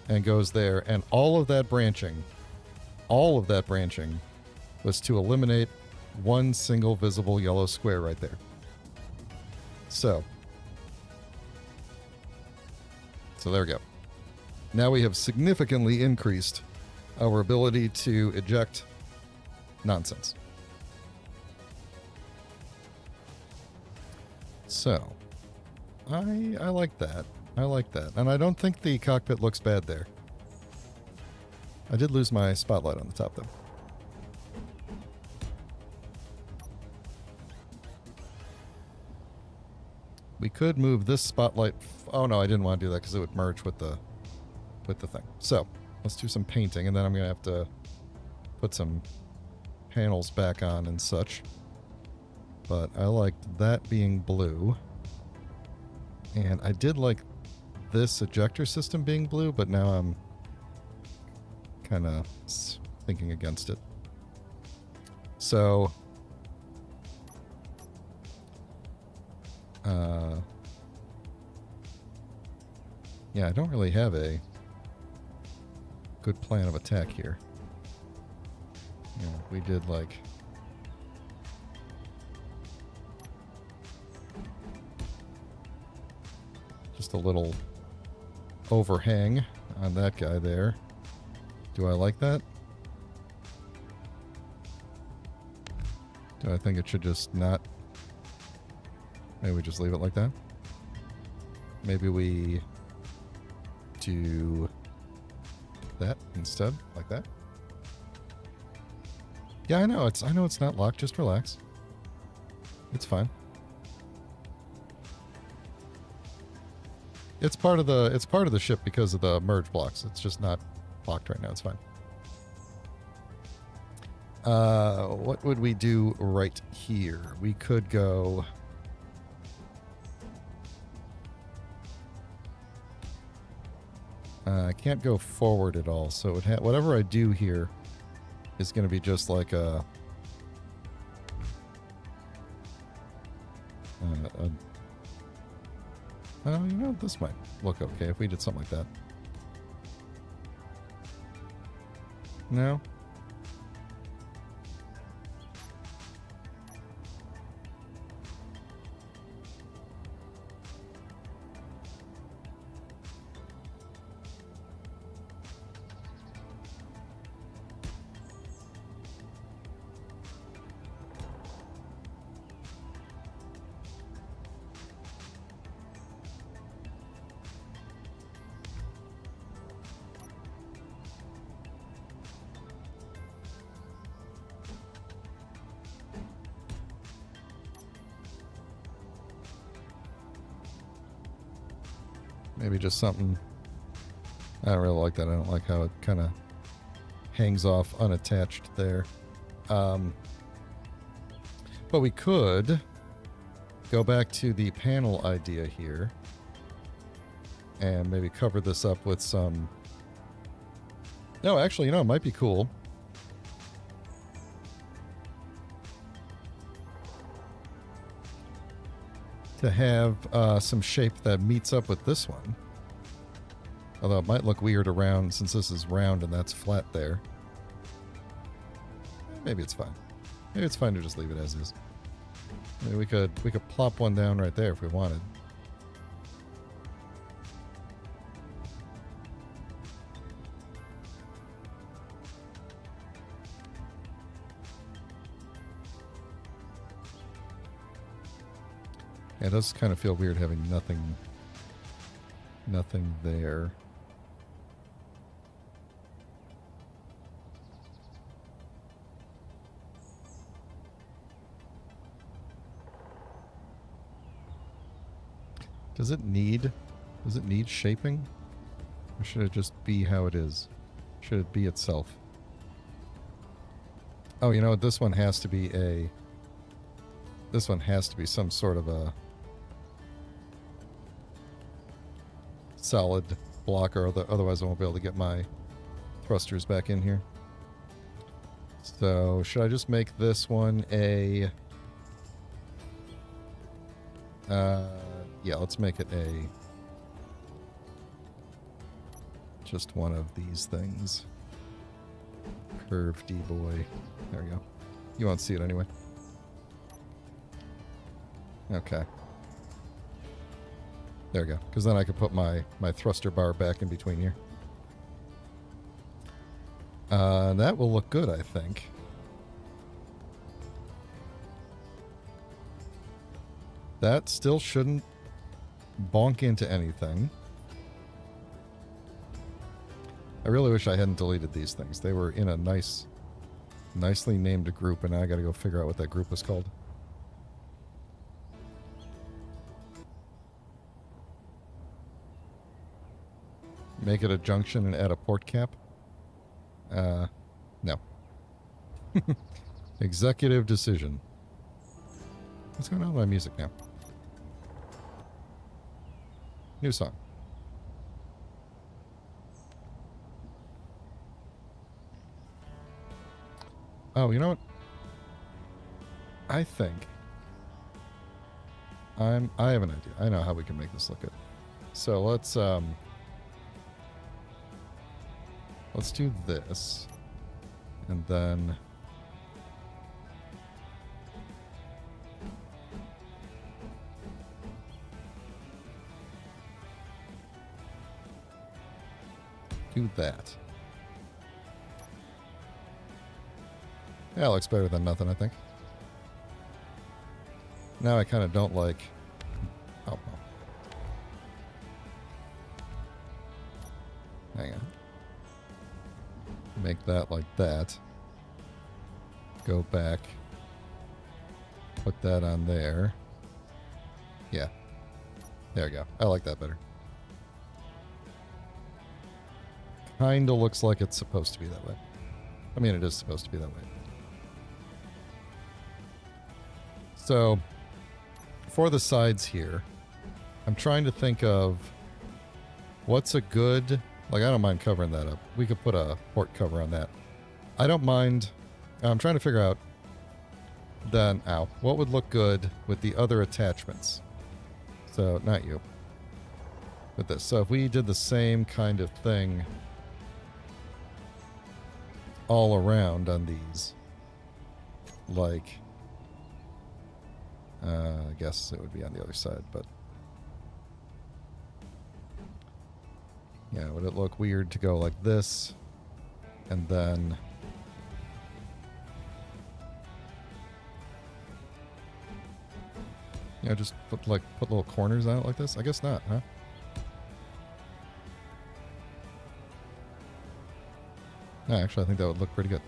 Speaker 1: and goes there. And all of that branching was to eliminate one single visible yellow square right there. So there we go. Now we have significantly increased our ability to eject nonsense. So, I like that. I like that. And I don't think the cockpit looks bad there. I did lose my spotlight on the top, though. We could move this spotlight... Oh, no, I didn't want to do that because it would merge with the thing. So, let's do some painting, and then I'm going to have to put some panels back on and such. But I liked that being blue. And I did like this ejector system being blue, but now I'm kind of thinking against it. So... yeah, I don't really have a good plan of attack here. You know, we did like... just a little overhang on that guy there. Do I like that? Do I think it should just not... Maybe we just leave it like that? Maybe we do that instead, like that? Yeah, I know it's not locked, just relax. It's fine. It's part of the ship because of the merge blocks. It's just not locked right now, it's fine. What would we do right here? We could go... I can't go forward at all, so whatever I do here is going to be just like a you know, this might look okay if we did something like that. No? Maybe just something. I don't really like that. I don't like how it kind of hangs off unattached there. But we could go back to the panel idea here and maybe cover this up with some... No, actually, you know, it might be cool. To have some shape that meets up with this one. Although it might look weird around since this is round and that's flat there. Maybe it's fine. Maybe it's fine to just leave it as is. I mean, we could plop one down right there if we wanted. Yeah, it does kind of feel weird having nothing there. Does it need shaping? Or should it just be how it is? Should it be itself? Oh, you know what? This one has to be some sort of a solid blocker, otherwise I won't be able to get my thrusters back in here. So, should I just make this one a... yeah, let's make it just one of these things. Curve D-boy. There we go. You won't see it anyway. Okay. There we go. Because then I could put my thruster bar back in between here. That will look good, I think. That still shouldn't bonk into anything. I really wish I hadn't deleted these things. They were in a nicely named group, and now I gotta go figure out what that group was called. Make it a junction and add a port cap? No. Executive decision. What's going on with my music now? New song. Oh, you know what? I think I have an idea. I know how we can make this look good. So let's do this, and then do that. Yeah, it looks better than nothing, I think. Now I kind of don't like... Oh, well. Hang on. Make that like that. Go back. Put that on there. Yeah. There we go. I like that better. Kinda looks like it's supposed to be that way. I mean, it is supposed to be that way. So, for the sides here, I'm trying to think of what's a good... Like, I don't mind covering that up. We could put a port cover on that. I don't mind... I'm trying to figure out then, what would look good with the other attachments. So, not you. With this. So, if we did the same kind of thing all around on these, like... I guess it would be on the other side, but... Yeah, would it look weird to go like this, and then... You know, just put little corners on it like this? I guess not, huh? No, actually, I think that would look pretty good.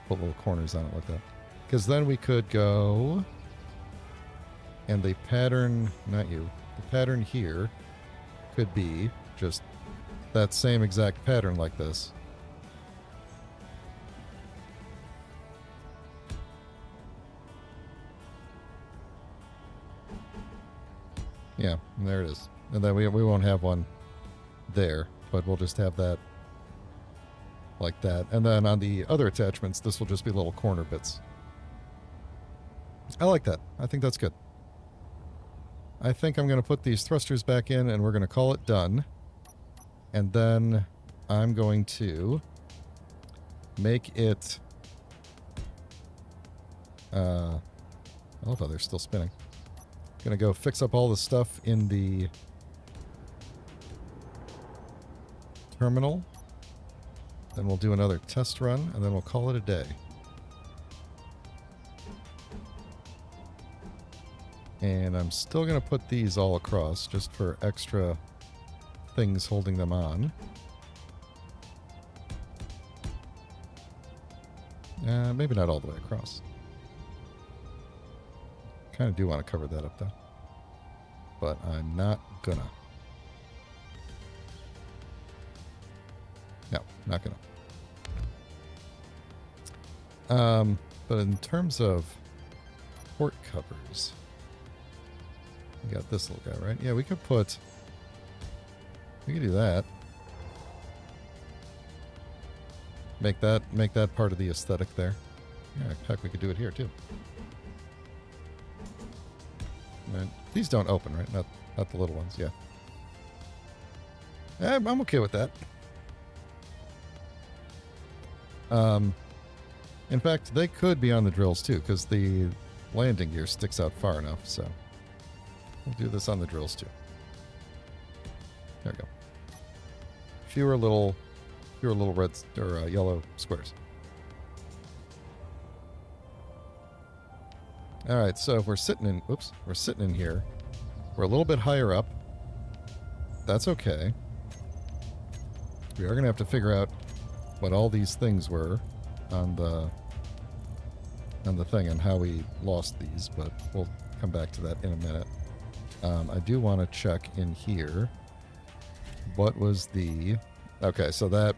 Speaker 1: Put little corners on it like that. Because then we could go... And the pattern... Not you. The pattern here could be just that same exact pattern like this. Yeah, and there it is. And then we won't have one there, but we'll just have that like that. And then on the other attachments, this will just be little corner bits. I like that. I think that's good. I think I'm going to put these thrusters back in, and we're going to call it done. And then I'm going to make it... I love how they're still spinning. Going to go fix up all the stuff in the terminal. Then we'll do another test run, and then we'll call it a day. And I'm still going to put these all across, just for extra things holding them on. Maybe not all the way across. Kind of do want to cover that up, though. But I'm not gonna. No, not gonna. But in terms of port covers, we got this little guy, right? Yeah, we could do that. Make that part of the aesthetic there. Yeah, heck, we could do it here too. Right. These don't open, right? Not the little ones, yeah. I'm okay with that. In fact, they could be on the drills too, because the landing gear sticks out far enough, so we'll do this on the drills too. There we go. Fewer little red or yellow squares. All right, so if we're sitting in here. We're a little bit higher up. That's okay. We are going to have to figure out what all these things were on the thing and how we lost these, but we'll come back to that in a minute. I do want to check in here. What was the... Okay, so that...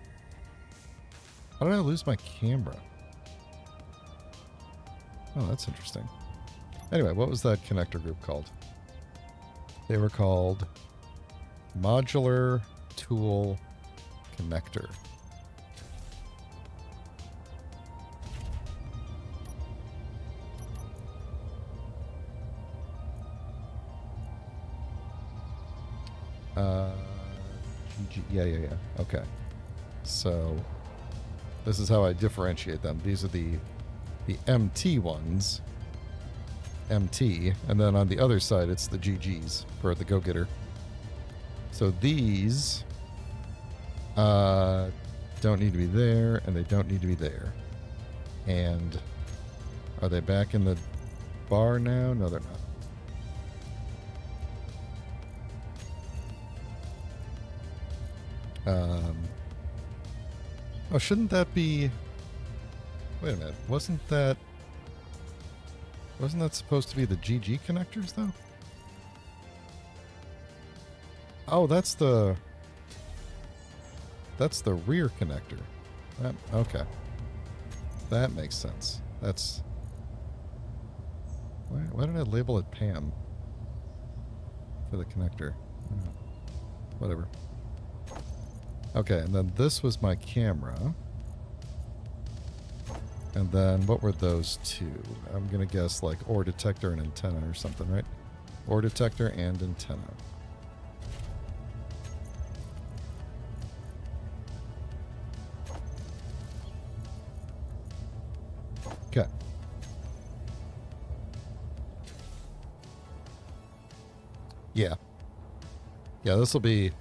Speaker 1: How did I lose my camera? Oh, that's interesting. Anyway, what was that connector group called? They were called Modular Tool Connector. Yeah. Okay. So this is how I differentiate them. These are the MT ones. MT, and then on the other side it's the GGs for the go-getter. So these don't need to be there, and they don't need to be there. And are they back in the bar now? No, they're not. Oh, shouldn't that be... Wait a minute. Wasn't that supposed to be the GG connectors, though? Oh, that's the rear connector. Okay. That makes sense. That's... Why did I label it PAM? For the connector. Whatever. Okay, and then this was my camera. And then what were those two? I'm going to guess like ore detector and antenna or something, right? Ore detector and antenna. Okay. Yeah. Yeah, this will be...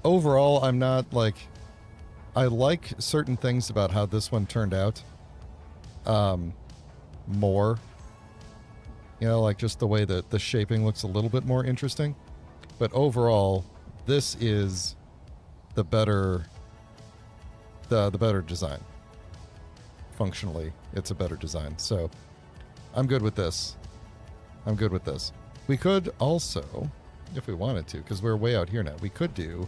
Speaker 1: Overall, I'm not like... I like certain things about how this one turned out. More. You know, like just the way that the shaping looks a little bit more interesting. But overall, this is the better... The better design. Functionally, it's a better design. So, I'm good with this. I'm good with this. We could also if we wanted to, because we're way out here now. We could do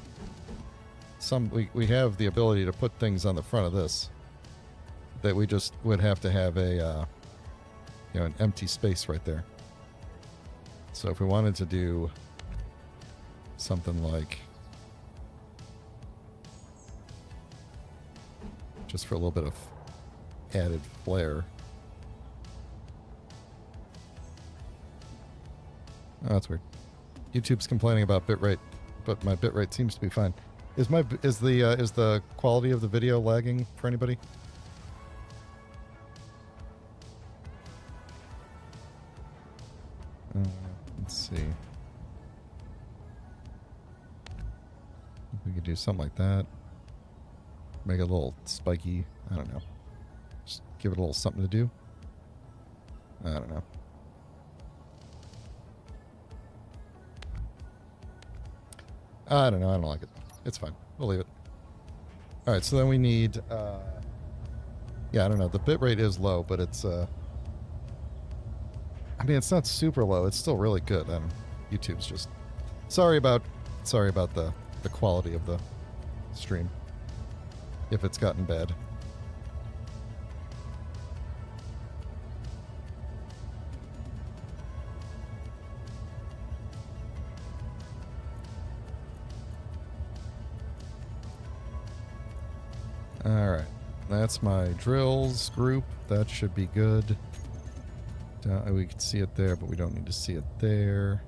Speaker 1: some. We have the ability to put things on the front of this that we just would have to have a an empty space right there. So if we wanted to do something like, just for a little bit of added flair. Oh, that's weird. YouTube's complaining about bitrate, but my bitrate seems to be fine. Is the quality of the video lagging for anybody? Let's see. We could do something like that. Make it a little spiky. I don't know. Just give it a little something to do. I don't know. I don't know. I don't like it. It's fine. We'll leave it. All right. So then we need. Yeah, I don't know. The bitrate is low, but it's. I mean, it's not super low. It's still really good. YouTube's just. Sorry about the quality of the stream. If it's gotten bad. Alright, that's my drills group. That should be good. We can see it there, but we don't need to see it there.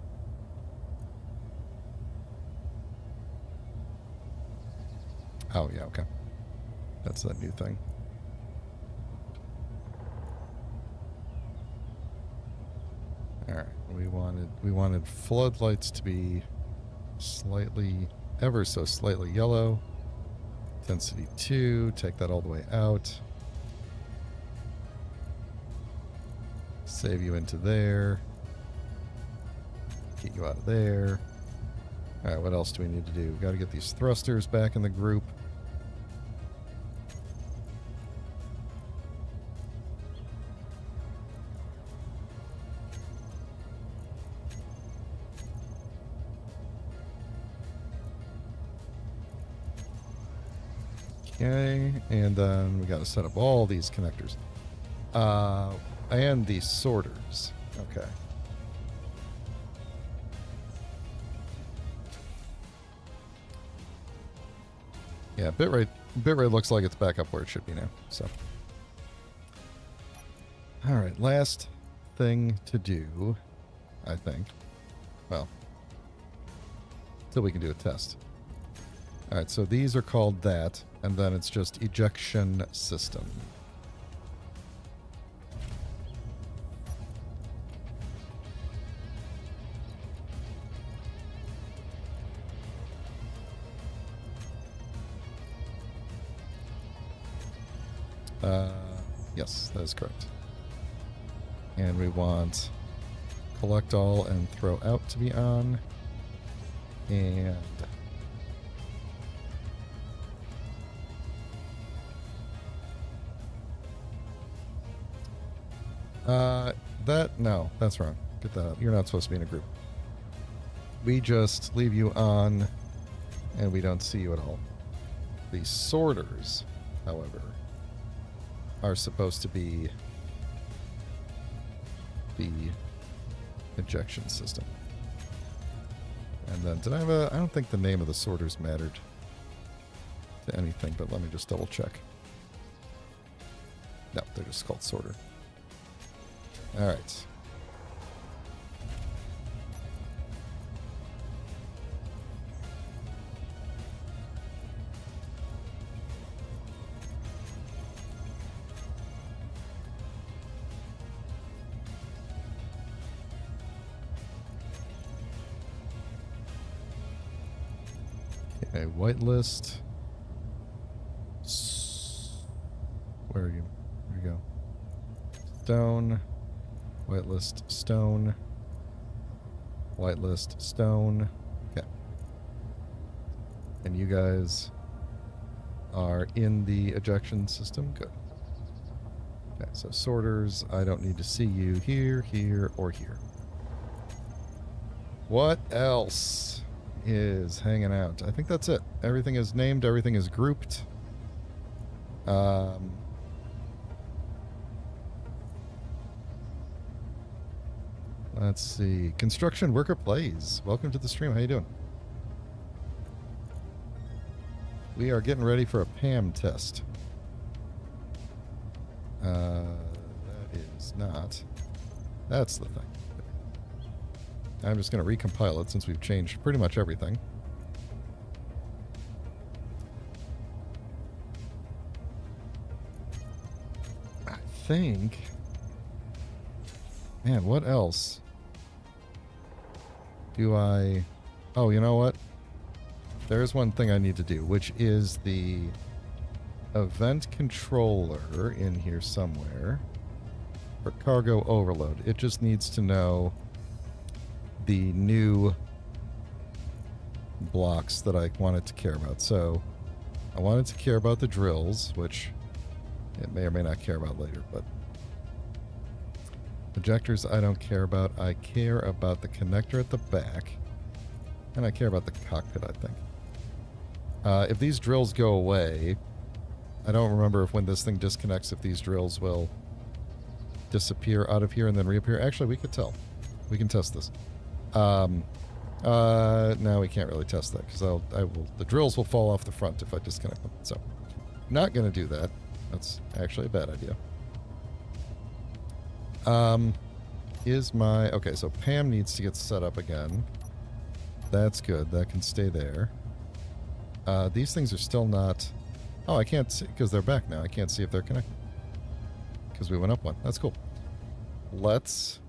Speaker 1: Oh, yeah, okay. That's that new thing. Alright, we wanted floodlights to be slightly, ever so slightly yellow. Density 2, take that all the way out. Save you into there. Get you out of there. Alright, what else do we need to do? We've got to get these thrusters back in the group. Okay, and then we got to set up all these connectors. And these sorters. Okay. Yeah, bitrate looks like it's back up where it should be now. So, all right, last thing to do, I think. Well, till we can do a test. All right, so these are called that, and then it's just ejection system. Yes, that is correct. And we want collect all and throw out to be on. And no, that's wrong. Get that out. You're not supposed to be in a group. We just leave you on and we don't see you at all. The sorters, however, are supposed to be the ejection system. And then, did I have I don't think the name of the sorters mattered to anything, but let me just double check. No, they're just called sorter. All right. Okay, whitelist. Where are you? There you go. Stone. Whitelist, stone. Whitelist, stone. Okay. And you guys are in the ejection system? Good. Okay, so sorters, I don't need to see you here, here, or here. What else is hanging out? I think that's it. Everything is named. Everything is grouped. Let's see. Construction Worker Plays. Welcome to the stream. How you doing? We are getting ready for a PAM test. That is not. That's the thing. I'm just going to recompile it since we've changed pretty much everything. I think... Man, what else do I... Oh, you know what? There's one thing I need to do, which is the event controller in here somewhere for cargo overload. It just needs to know the new blocks that I want it to care about. So I want it to care about the drills, which it may or may not care about later, but ejectors I don't care about. I care about the connector at the back, and I care about the cockpit, I think. If these drills go away, I don't remember if when this thing disconnects, if these drills will disappear out of here and then reappear. Actually, we could tell. We can test this. No, we can't really test that because the drills will fall off the front if I disconnect them. So, not going to do that. That's actually a bad idea. Okay, so PAM needs to get set up again. That's good. That can stay there. These things are still not... Oh, I can't see because they're back now. I can't see if they're connected because we went up one. That's cool. Let's...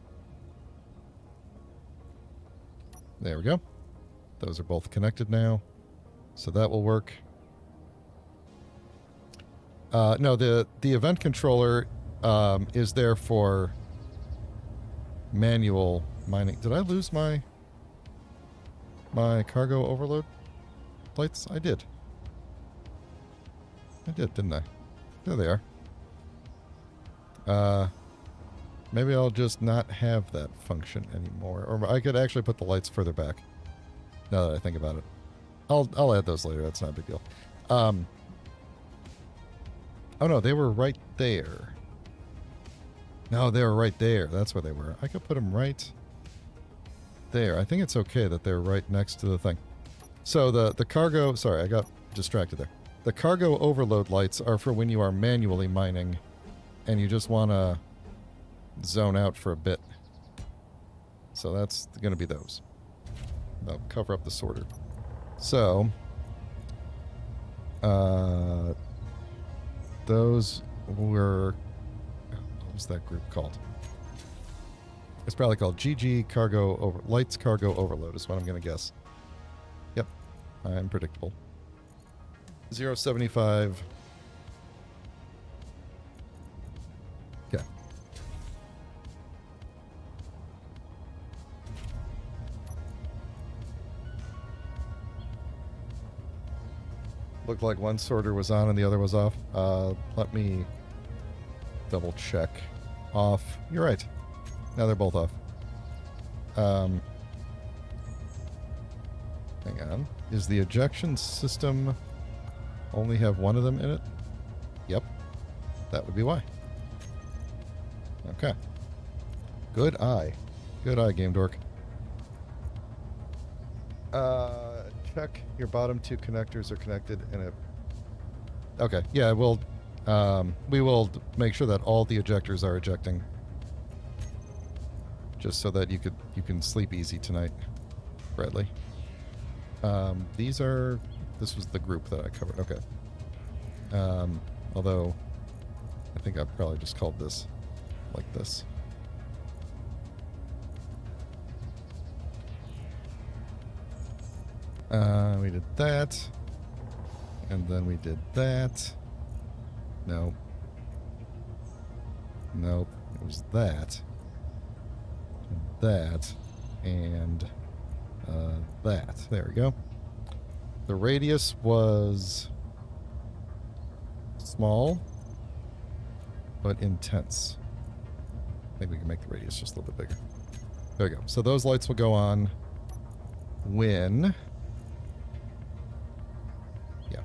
Speaker 1: There we go. Those are both connected now. So that will work. No, the event controller is there for manual mining. Did I lose my cargo overload lights? I did. I did, didn't I? There they are. Maybe I'll just not have that function anymore. Or I could actually put the lights further back. Now that I think about it. I'll add those later. That's not a big deal. Oh no, they were right there. No, they were right there. That's where they were. I could put them right there. I think it's okay that they're right next to the thing. So the cargo... Sorry, I got distracted there. The cargo overload lights are for when you are manually mining and you just want to zone out for a bit. So that's going to be those. They'll cover up the sorter. So, those were... What was that group called? It's probably called GG Lights Cargo Overload is what I'm going to guess. Yep. I'm predictable. 075. Okay. Looked like one sorter was on and the other was off. Let me double check. Off. You're right. Now they're both off. Hang on. Is the ejection system only have one of them in it? Yep. That would be why. Okay. Good eye. Good eye, Game Dork. Check your bottom two connectors are connected and it... Okay, yeah, we will make sure that all the ejectors are ejecting. Just so that you can sleep easy tonight, Bradley. This was the group that I covered. Okay. Although, I think I probably just called this like this. We did that. And then we did that. No. Nope. It was that. And that. And that. There we go. The radius was small, but intense. I think we can make the radius just a little bit bigger. There we go. So those lights will go on. when... Yeah.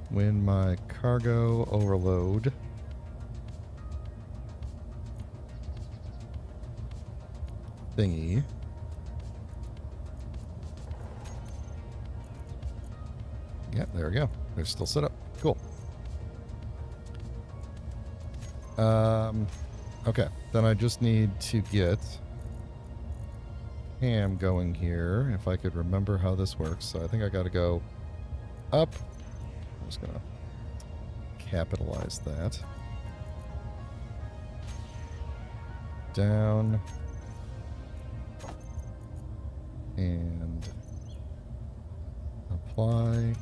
Speaker 1: When my cargo overload thingy yeah, there we go. They're still set up. Cool. Okay. Then I just need to get PAM going here, if I could remember how this works. So I think I got to go up. I'm just going to capitalize that. Down. And apply.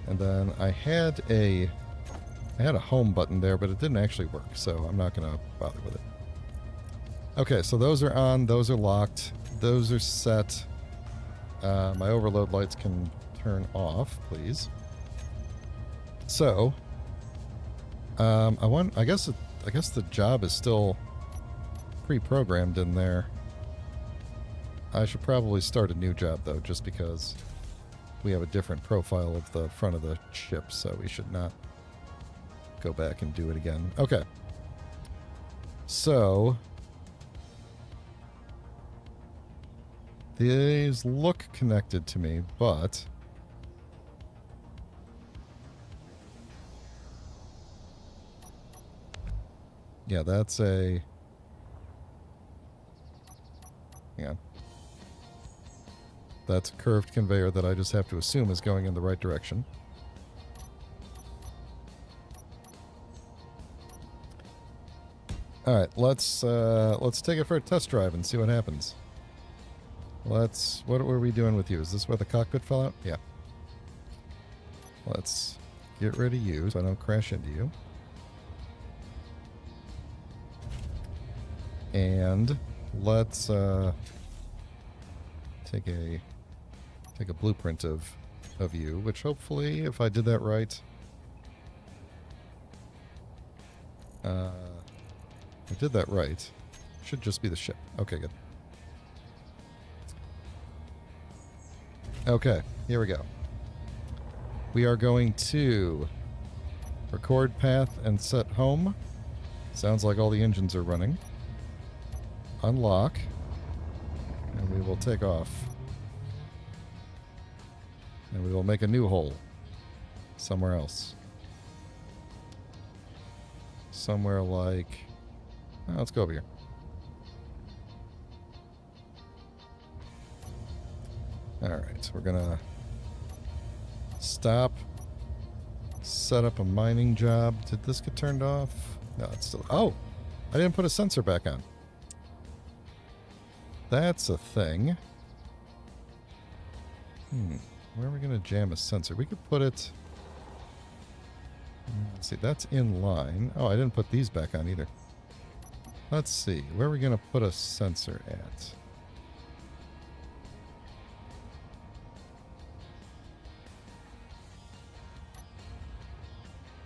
Speaker 1: And then I had a home button there, but it didn't actually work, so I'm not going to bother with it. Okay, so those are on, those are locked, those are set. My overload lights can turn off, please. So, I guess the job is still pre-programmed in there. I should probably start a new job though, just because we have a different profile of the front of the ship, so we should not go back and do it again. Okay. So these look connected to me, but yeah, that's a... Hang on. That's a curved conveyor that I just have to assume is going in the right direction. All right, let's take it for a test drive and see what happens. What were we doing with you? Is this where the cockpit fell out? Yeah. Let's get rid of you so I don't crash into you. And let's take a blueprint of you, which hopefully, if I did that right, I did that right. Should just be the ship. Okay, good. Okay, here we go. We are going to record path and set home. Sounds like all the engines are running. Unlock. And we will take off. And we will make a new hole. Somewhere else. Somewhere like... let's go over here. Alright, we're gonna stop, set up a mining job. Did this get turned off? No, it's still... Oh! I didn't put a sensor back on. That's a thing. Where are we gonna jam a sensor? We could put it... Let's see, that's in line. Oh, I didn't put these back on either. Let's see, where are we going to put a sensor at?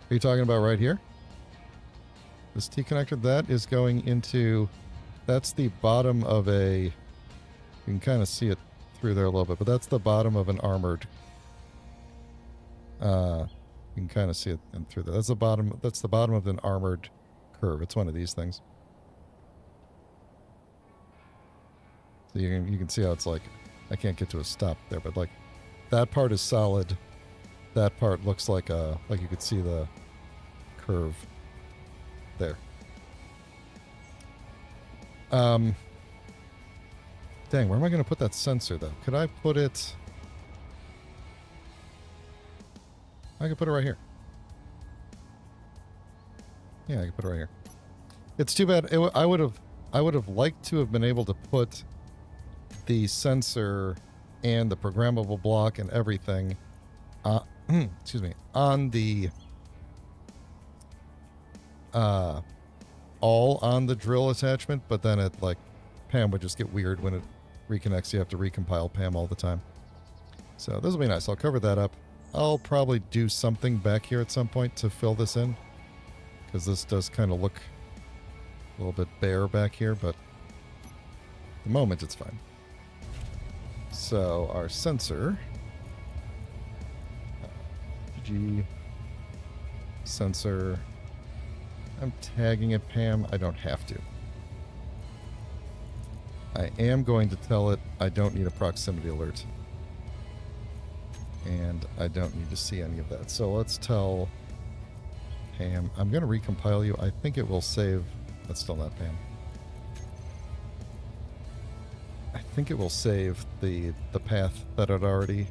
Speaker 1: Are you talking about right here? This T-connector, that is going into... That's the bottom of a... You can kind of see it through there a little bit, but that's the bottom of an armored... you can kind of see it through there. That's the bottom of an armored curve. It's one of these things. So you can see how it's like, I can't get to a stop there, but like that part is solid. That part looks like you could see the curve there. Dang, where am I going to put that sensor though? Could I put it? I could put it right here. Yeah, I could put it right here. It's too bad. I would have liked to have been able to put the sensor and the programmable block and everything, excuse me, on the all on the drill attachment, but then it like PAM would just get weird when it reconnects. You have to recompile PAM all the time. So this will be nice. I'll cover that up. I'll probably do something back here at some point to fill this in, because this does kind of look a little bit bare back here, but the moment it's fine. So our sensor, G sensor, I'm tagging it PAM. I don't have to. I am going to tell it I don't need a proximity alert. And I don't need to see any of that. So let's tell PAM. I'm going to recompile you. I think it will save. That's still not PAM. I think it will save the path that it already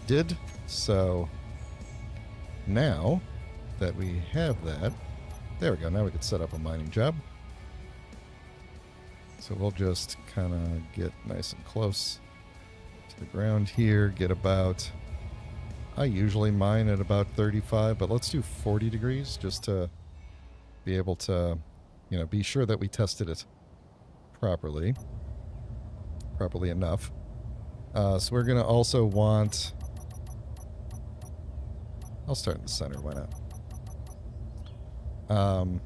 Speaker 1: did. So now that we have that, there we go. Now we can set up a mining job. So we'll just kind of get nice and close to the ground here. Get about, I usually mine at about 35, but let's do 40 degrees just to be able to, you know, be sure that we tested it properly enough. So we're going to also want, I'll start in the center, why not?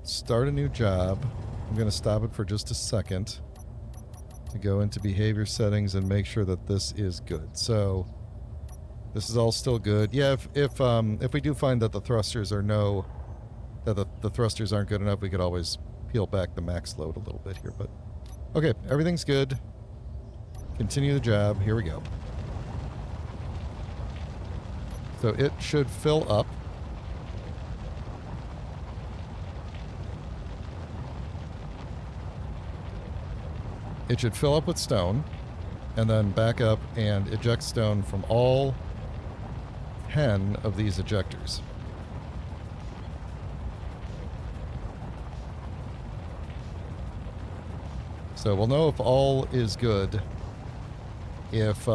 Speaker 1: Start a new job. I'm going to stop it for just a second to go into behavior settings and make sure that this is good. So this is all still good. Yeah, if we do find that the thrusters are the thrusters aren't good enough, we could always peel back the max load a little bit here. But okay, everything's good. Continue the job. Here we go. So it should fill up. It should fill up with stone, and then back up and eject stone from all 10 of these ejectors. So we'll know if all is good if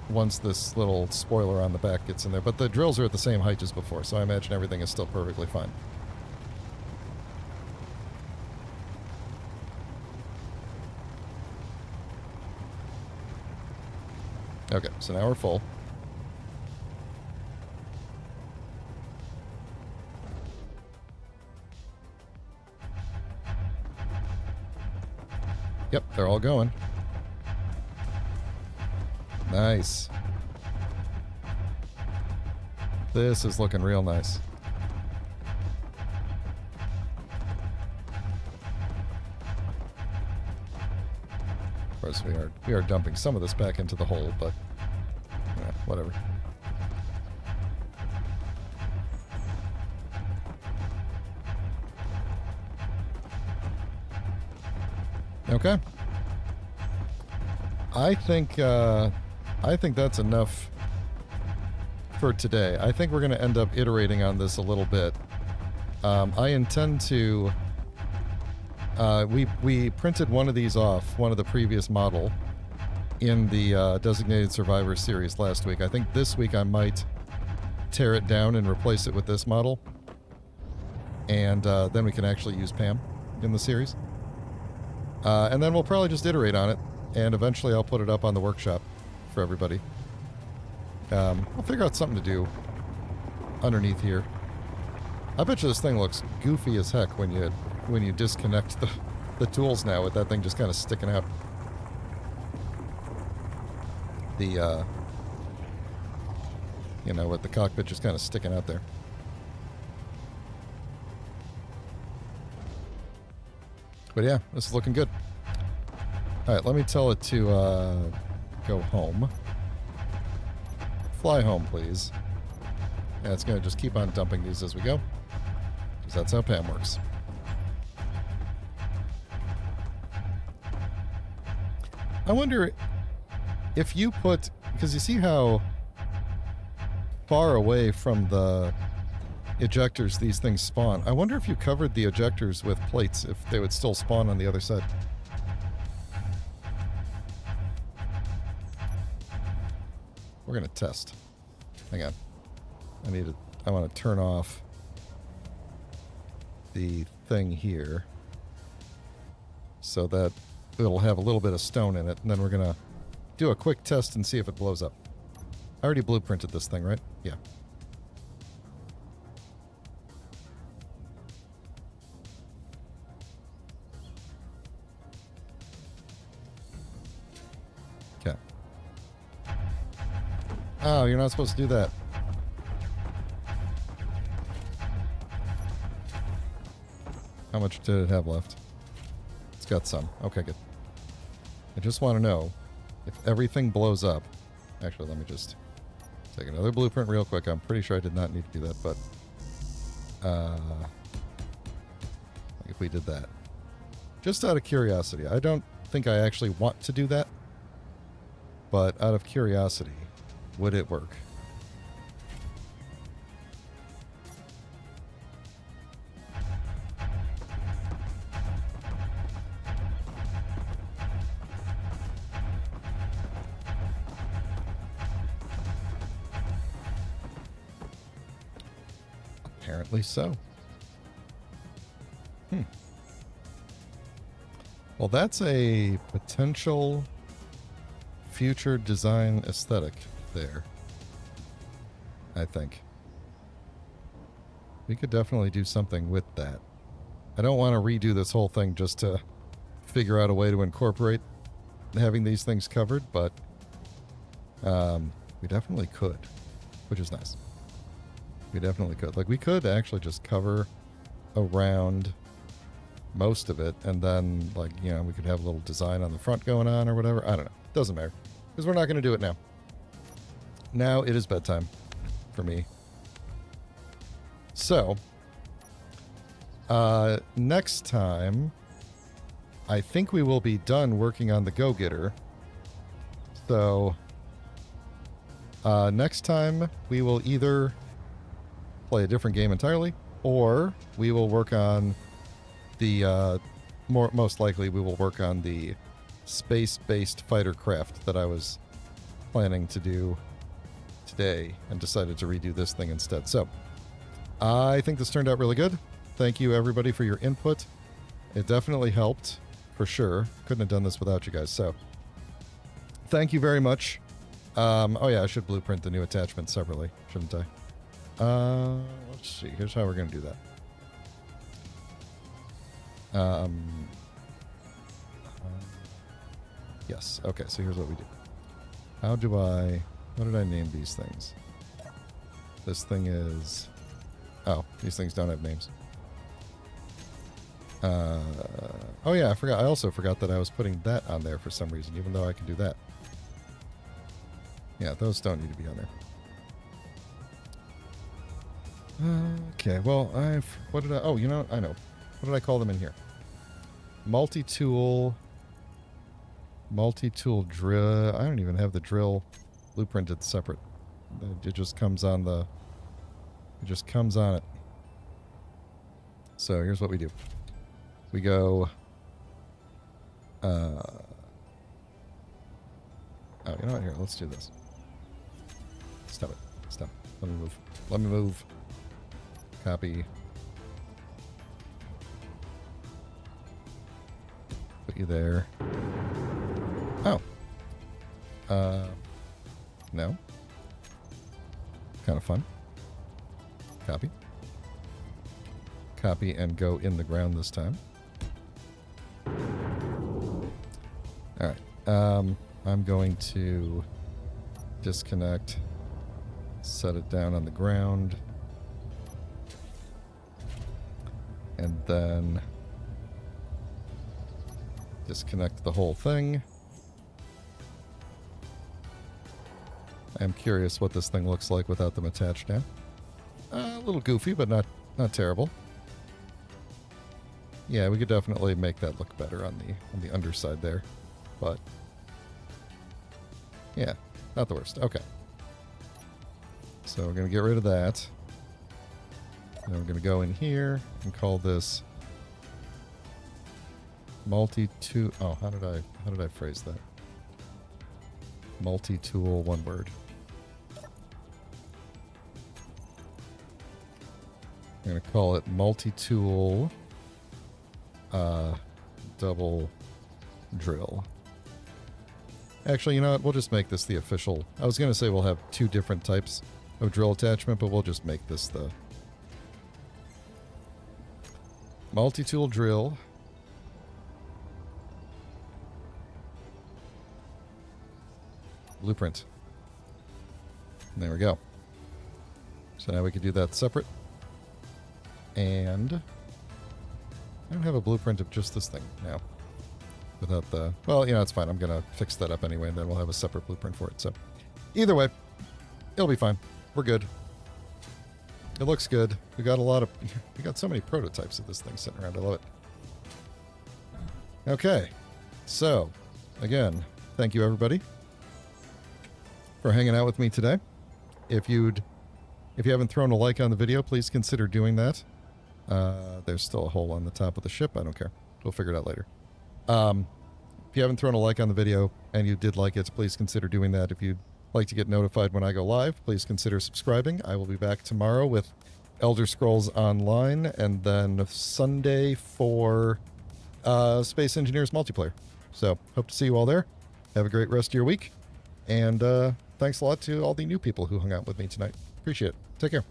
Speaker 1: once this little spoiler on the back gets in there. But the drills are at the same height as before, so I imagine everything is still perfectly fine. Okay, so now we're full. Yep, they're all going. Nice. This is looking real nice. Of course, we are dumping some of this back into the hole, but yeah, whatever. Okay. I think that's enough for today. I think we're going to end up iterating on this a little bit. I intend to... we printed one of these off, one of the previous model, in the Designated Survivor series last week. I think this week I might tear it down and replace it with this model. And then we can actually use PAM in the series. And then we'll probably just iterate on it. And eventually I'll put it up on the workshop for everybody. I'll figure out something to do underneath here. I bet you this thing looks goofy as heck when you disconnect the tools now, with that thing just kind of sticking out. The you know, with the cockpit just kind of sticking out there. But yeah, this is looking good. All right, let me tell it to go home. Fly home, please. Yeah, it's going to just keep on dumping these as we go, because that's how PAM works. I wonder if you put... Because you see how far away from the ejectors these things spawn. I wonder if you covered the ejectors with plates, if they would still spawn on the other side. We're going to test. Hang on. I want to turn off the thing here so that it'll have a little bit of stone in it, and then we're going to do a quick test and see if it blows up. I already blueprinted this thing, right? Yeah. Oh, you're not supposed to do that. How much did it have left? It's got some. Okay, good. I just want to know if everything blows up. Actually, let me just take another blueprint real quick. I'm pretty sure I did not need to do that, but if we did that. Just out of curiosity. I don't think I actually want to do that, but out of curiosity, would it work? Apparently so. Well, that's a potential future design aesthetic there, I think. We could definitely do something with that. I don't want to redo this whole thing just to figure out a way to incorporate having these things covered, but we definitely could, which is nice. We definitely could. Like, we could actually just cover around most of it, and then, like, you know, we could have a little design on the front going on or whatever. I don't know. Doesn't matter. Because we're not going to do it now. Now it is bedtime for me. So, next time, I think we will be done working on the Go-Getter. So, next time we will either play a different game entirely, or we will work on the, most likely we will work on the space-based fighter craft that I was planning to do today and decided to redo this thing instead. So, I think this turned out really good. Thank you, everybody, for your input. It definitely helped, for sure. Couldn't have done this without you guys, so thank you very much. Oh yeah, I should blueprint the new attachment separately, shouldn't I? Let's see. Here's how we're going to do that. Yes. Okay, so here's what we do. How do I... What did I name these things? This thing is... Oh, these things don't have names. Oh yeah, I forgot. I also forgot that I was putting that on there for some reason, even though I can do that. Yeah, those don't need to be on there. Okay, well, what did I... Oh, you know, I know. What did I call them in here? Multi-tool drill. I don't even have the drill blueprinted separate. It just comes on the... It just comes on it. So here's what we do. We go... Oh, you know what? Here, let's do this. Stop it. Stop. Let me move. Let me move. Copy. Put you there. Oh. No. Kind of fun. Copy. Copy and go in the ground this time. Alright. I'm going to disconnect, set it down on the ground, and then disconnect the whole thing. I'm curious what this thing looks like without them attached now. A little goofy, but not terrible. Yeah, we could definitely make that look better on the underside there, but yeah, not the worst. Okay. So we're going to get rid of that. And we're going to go in here and call this multi-tool. Oh, how did I phrase that? Multi-tool, one word. I'm going to call it multi-tool double drill. Actually, you know what? We'll just make this the official. I was going to say we'll have two different types of drill attachment, but we'll just make this the multi-tool drill. Blueprint. There we go. So now we can do that separate. And I don't have a blueprint of just this thing now. Without the... Well, it's fine. I'm going to fix that up anyway, and then we'll have a separate blueprint for it. So either way, it'll be fine. We're good. It looks good. We got we got so many prototypes of this thing sitting around. I love it. Okay. So, again, thank you everybody for hanging out with me today. If you haven't thrown a like on the video, please consider doing that. There's still a hole on the top of the ship. I don't care. We'll figure it out later. If you haven't thrown a like on the video and you did like it, please consider doing that. If you'd like to get notified when I go live, please consider subscribing. I will be back tomorrow with Elder Scrolls Online, and then Sunday for Space Engineers Multiplayer. So, hope to see you all there. Have a great rest of your week. And thanks a lot to all the new people who hung out with me tonight. Appreciate it. Take care.